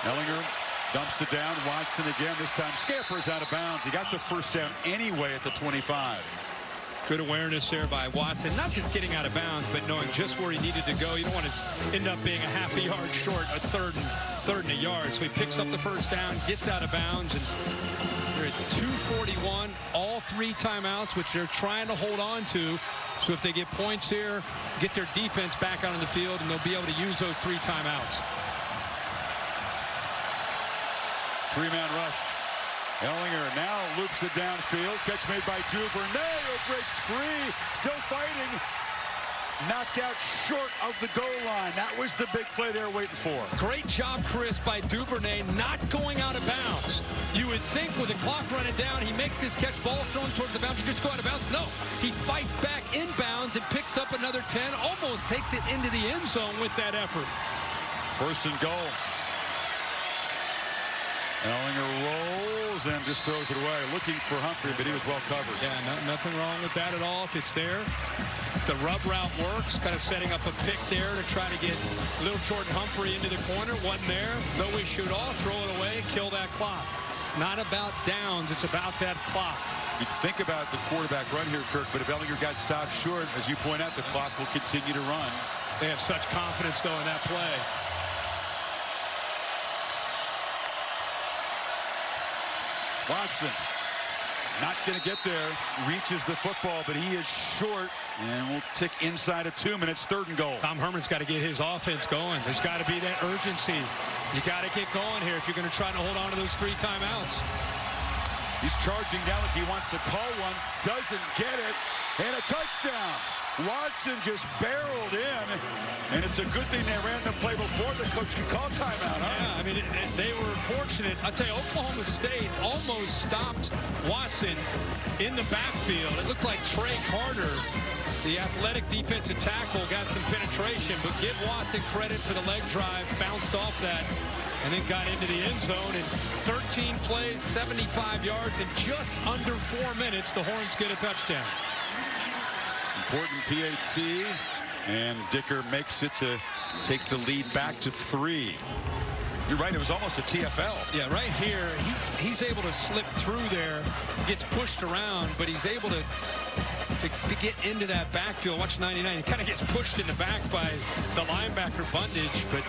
Ehlinger dumps it down. Watson again. This time scampers out of bounds. He got the first down anyway at the 25. Good awareness there by Watson, not just getting out of bounds, but knowing just where he needed to go. You don't want to end up being a half a yard short, a third and a yard. So he picks up the first down, gets out of bounds, and they're at 2:41, all 3 timeouts, which they're trying to hold on to. So if they get points here, get their defense back out on the field, and they'll be able to use those 3 timeouts. 3-man rush. Ehlinger now loops it downfield. Catch made by Duvernay, who breaks free. Still fighting. Knocked out short of the goal line. That was the big play they were waiting for. Great job, Chris, by Duvernay not going out of bounds. You would think with the clock running down, he makes this catch, ball thrown towards the bounds, you just go out of bounds. No, he fights back inbounds and picks up another 10, almost takes it into the end zone with that effort. 1st and goal. Ehlinger rolls goes in, just throws it away. Looking for Humphrey, but he was well covered. Yeah, nothing wrong with that at all if it's there. If the rub route works, kind of setting up a pick there to try to get Little Jordan Humphrey into the corner. Wasn't there. No issue at all. Throw it away, kill that clock. It's not about downs. It's about that clock. You think about the quarterback run here, Kirk, but if Ehlinger got stopped short, as you point out, the clock will continue to run. They have such confidence, though, in that play. Watson not going to get there. Reaches the football, but he is short, and we'll tick inside of 2 minutes. 3rd and goal. Tom Herman's got to get his offense going. There's got to be that urgency. You got to get going here if you're going to try to hold on to those 3 timeouts. He's charging down like he wants to call one. Doesn't get it. And a touchdown. Watson just barreled in. And it's a good thing they ran the play before the coach could call timeout, huh? Yeah, I mean, they were fortunate. I'll tell you, Oklahoma State almost stopped Watson in the backfield. It looked like Trey Carter, the athletic defensive tackle, got some penetration. But give Watson credit for the leg drive. Bounced off that. And then got into the end zone in 13 plays, 75 yards, in just under 4 minutes. The Horns get a touchdown. Important PHC, and Dicker makes it to take the lead back to 3. You're right, it was almost a TFL. Yeah, right here, he's able to slip through there, gets pushed around, but he's able to get into that backfield. Watch 99, he kind of gets pushed in the back by the linebacker Bundage, but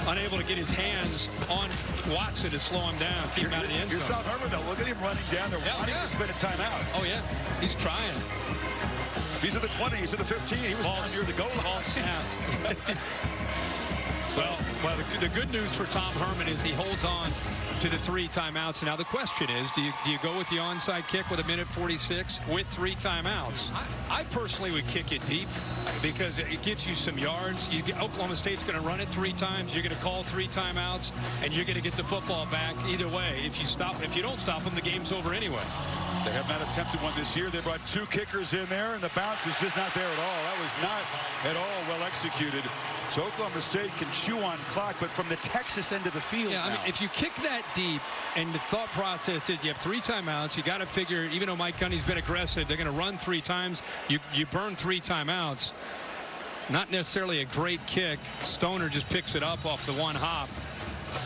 unable to get his hands on Watson to slow him down, keep him out of the end zone. Here's Tom Herman, though. Look at him running down there, wanting to spend a timeout. Oh, yeah, he's trying. He's at the 20, he's at the 15. He was near the goal line. Ball snapped. Well, the good news for Tom Herman is he holds on to the 3 timeouts. Now the question is, do you go with the onside kick with 1:46 with 3 timeouts? I personally would kick it deep because it gives you some yards. Oklahoma State's going to run it 3 times. You're going to call 3 timeouts, and you're going to get the football back either way. If you don't stop them, the game's over anyway. They have not attempted one this year. They brought 2 kickers in there, and the bounce is just not there at all. That was not at all well executed. So Oklahoma State can chew on clock, but from the Texas end of the field. Yeah, I mean, if you kick that deep, and the thought process is you have 3 timeouts, you got to figure, even though Mike Gundy's been aggressive, they're going to run 3 times. You burn 3 timeouts. Not necessarily a great kick. Stoner just picks it up off the 1 hop.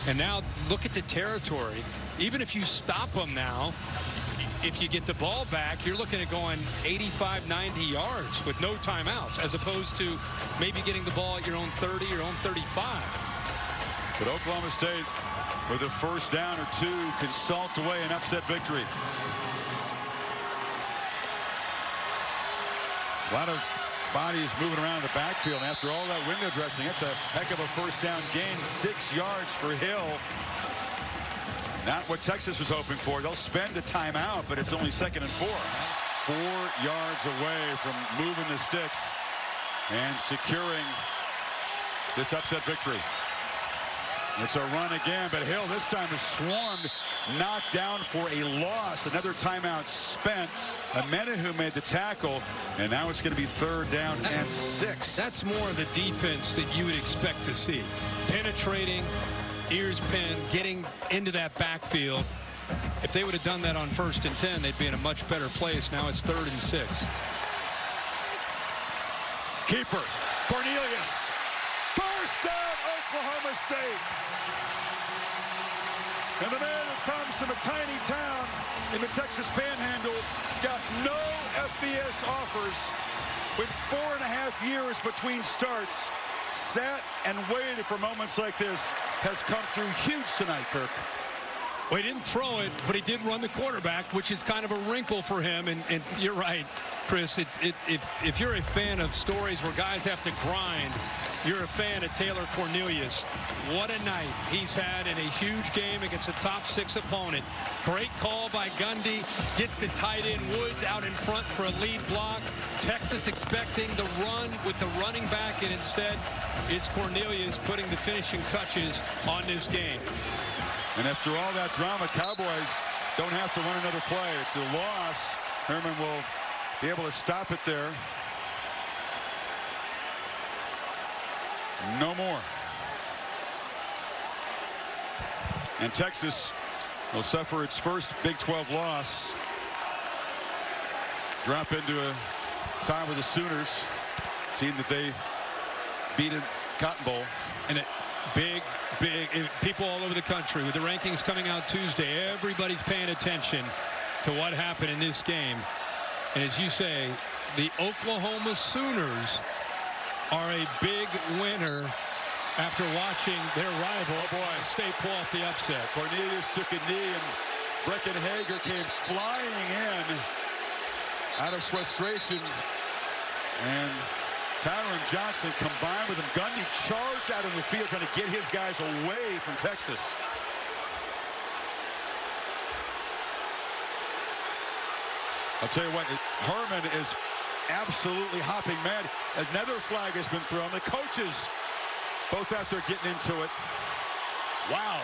And now look at the territory. Even if you stop them now, if you get the ball back, you're looking at going 85, 90 yards with no timeouts, as opposed to maybe getting the ball at your own 30, your own 35. But Oklahoma State, with a first down or 2, can salt away an upset victory. A lot of bodies moving around in the backfield. After all that window dressing, it's a heck of a first down gain. 6 yards for Hill. Not what Texas was hoping for. They'll spend a timeout, but it's only 2nd and 4. 4 yards away from moving the sticks and securing this upset victory. It's a run again, but Hill this time is swarmed, knocked down for a loss. Another timeout spent. Amenahu made the tackle, and now it's going to be 3rd down and 6. That's more of the defense that you would expect to see. Penetrating, ears pinned, getting into that backfield. If they would have done that on 1st and 10, they'd be in a much better place. Now it's 3rd and 6. Keeper, Cornelius. First down, Oklahoma State. And the man who comes from a tiny town in the Texas Panhandle got no FBS offers with 4.5 years between starts. Sat and waited for moments like this. Has come through huge tonight, Kirk. Well, he didn't throw it, but he did run the quarterback, which is kind of a wrinkle for him. And you're right, Chris. If you're a fan of stories where guys have to grind, you're a fan of Taylor Cornelius. What a night he's had in a huge game against a top 6 opponent. Great call by Gundy. Gets the tight end Woods out in front for a lead block. Texas expecting the run with the running back, and instead it's Cornelius putting the finishing touches on this game. And after all that drama, Cowboys don't have to run another play. It's a loss. Herman will be able to stop it there. No more. And Texas will suffer its first Big 12 loss. Drop into a tie with the Sooners, team that they beat in Cotton Bowl. And big people all over the country with the rankings coming out Tuesday. Everybody's paying attention to what happened in this game. And as you say, the Oklahoma Sooners are a big winner after watching their rival, State pull off the upset. Cornelius took a knee, and Brecken Hager came flying in out of frustration. And Tyron Johnson combined with him. Gundy charged out of the field trying to get his guys away from Texas. I'll tell you what, Herman is absolutely hopping mad. Another flag has been thrown. The coaches both out there getting into it. Wow.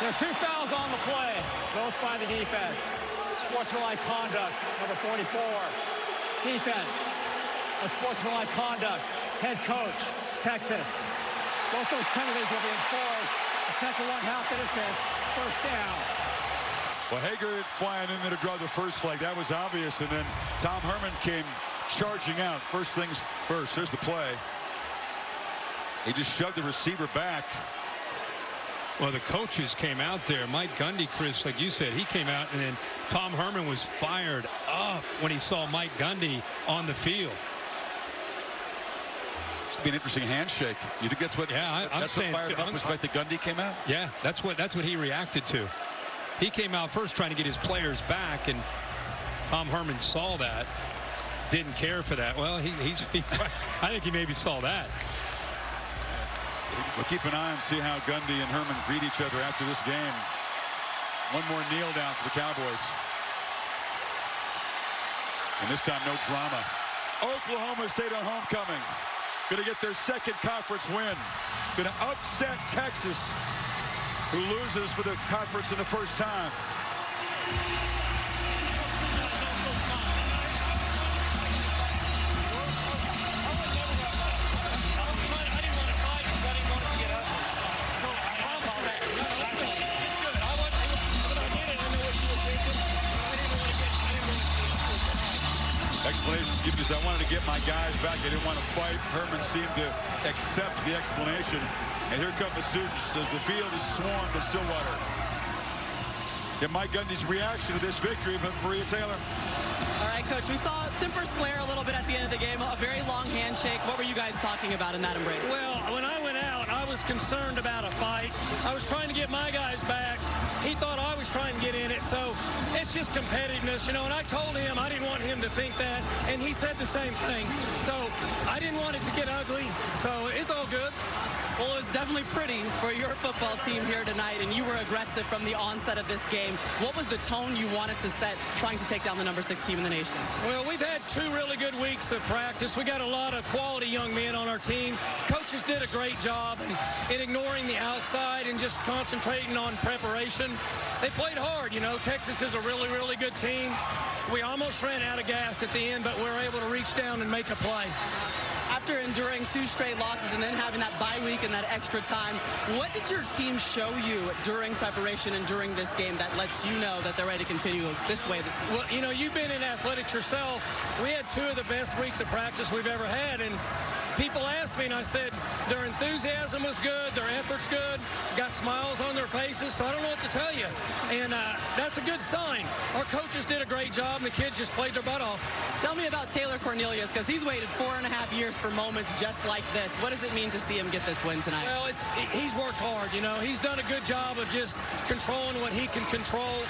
There are 2 fouls on the play, both by the defense. Sportsmanlike conduct, number 44. Defense, unsportsmanlike conduct. Head coach, Texas. Both those penalties will be enforced. The second one, half innocence, first down. Well, Hager flying in there to draw the first flag. That was obvious. And then Tom Herman came charging out. First things first. Here's the play. He just shoved the receiver back. Well, the coaches came out there. Mike Gundy, Chris, like you said, he came out, and then Tom Herman was fired up when he saw Mike Gundy on the field. It's gonna be an interesting handshake. You think that's what? Yeah, that's what fired up was the fact that Gundy came out. Yeah, that's what he reacted to. He came out first trying to get his players back, and Tom Herman saw that, didn't care for that. Well, I think he maybe saw that. We'll keep an eye and see how Gundy and Herman greet each other after this game. One more kneel down for the Cowboys. And this time, no drama. Oklahoma State on homecoming. Going to get their second conference win. Going to upset Texas, who loses for the conference in the first time. Explanation given is I wanted to get my guys back. I didn't want to fight. Herman seemed to accept the explanation. And here come the students as the field is swarmed at Stillwater. Get Mike Gundy's reaction to this victory, but Maria Taylor. All right, Coach, we saw tempers flare a little bit at the end of the game. A very long handshake. What were you guys talking about in that embrace? Well, when I went out, I was concerned about a fight. I was trying to get my guys back. He thought I was trying to get in it, so it's just competitiveness, you know, and I told him I didn't want him to think that, and he said the same thing. So I didn't want it to get ugly, so it's all good. Well, it was definitely pretty for your football team here tonight, and you were aggressive from the onset of this game. What was the tone you wanted to set trying to take down the #6 team in the nation? Well, we've had 2 really good weeks of practice. We got a lot of quality young men on our team. Coaches did a great job in ignoring the outside and just concentrating on preparation. They played hard, you know. Texas is a really, really good team. We almost ran out of gas at the end, but we were able to reach down and make a play. After enduring 2 straight losses and then having that bye week and that extra time, what did your team show you during preparation and during this game that lets you know that they're ready to continue this way? Well, you know, you've been in athletics yourself. We had 2 of the best weeks of practice we've ever had, and people asked me, and I said their enthusiasm was good, their effort's good, got smiles on their faces, so I don't know what to tell you. And that's a good sign. Our coaches did a great job, and the kids just played their butt off. Tell me about Taylor Cornelius, because he's waited 4.5 years for moments just like this. What does it mean to see him get this win tonight? Well, he's worked hard, you know. He's done a good job of just controlling what he can control.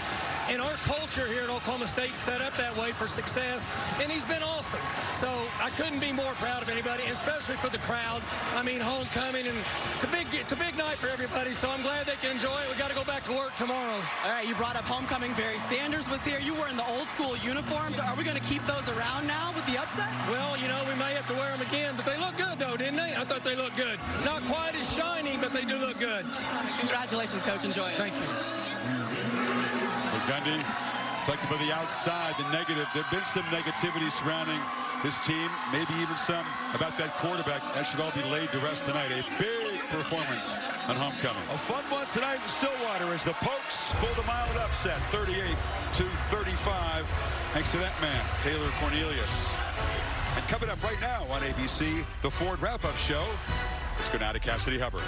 And our culture here at Oklahoma State set up that way for success, and he's been awesome. So I couldn't be more proud of anybody, especially for the crowd. I mean, homecoming, and it's a big night for everybody, so I'm glad they can enjoy it. We got to go back to work tomorrow. All right, you brought up homecoming. Barry Sanders was here. You were in the old school uniforms. Are we going to keep those around now with the upset? Well, you know, we may have to wear them again, but they look good, though, didn't they? I thought they looked good. Not quite as shiny, but they do look good. Congratulations, Coach. Enjoy it. Thank you. Gundy talked about the outside, the negative. There have been some negativity surrounding his team, maybe even some about that quarterback. That should all be laid to rest tonight. A big performance on homecoming. A fun one tonight in Stillwater as the Pokes pulled a mild upset, 38-35, thanks to that man, Taylor Cornelius. And coming up right now on ABC, the Ford Wrap-Up Show. Let's go now to Cassidy Hubbard.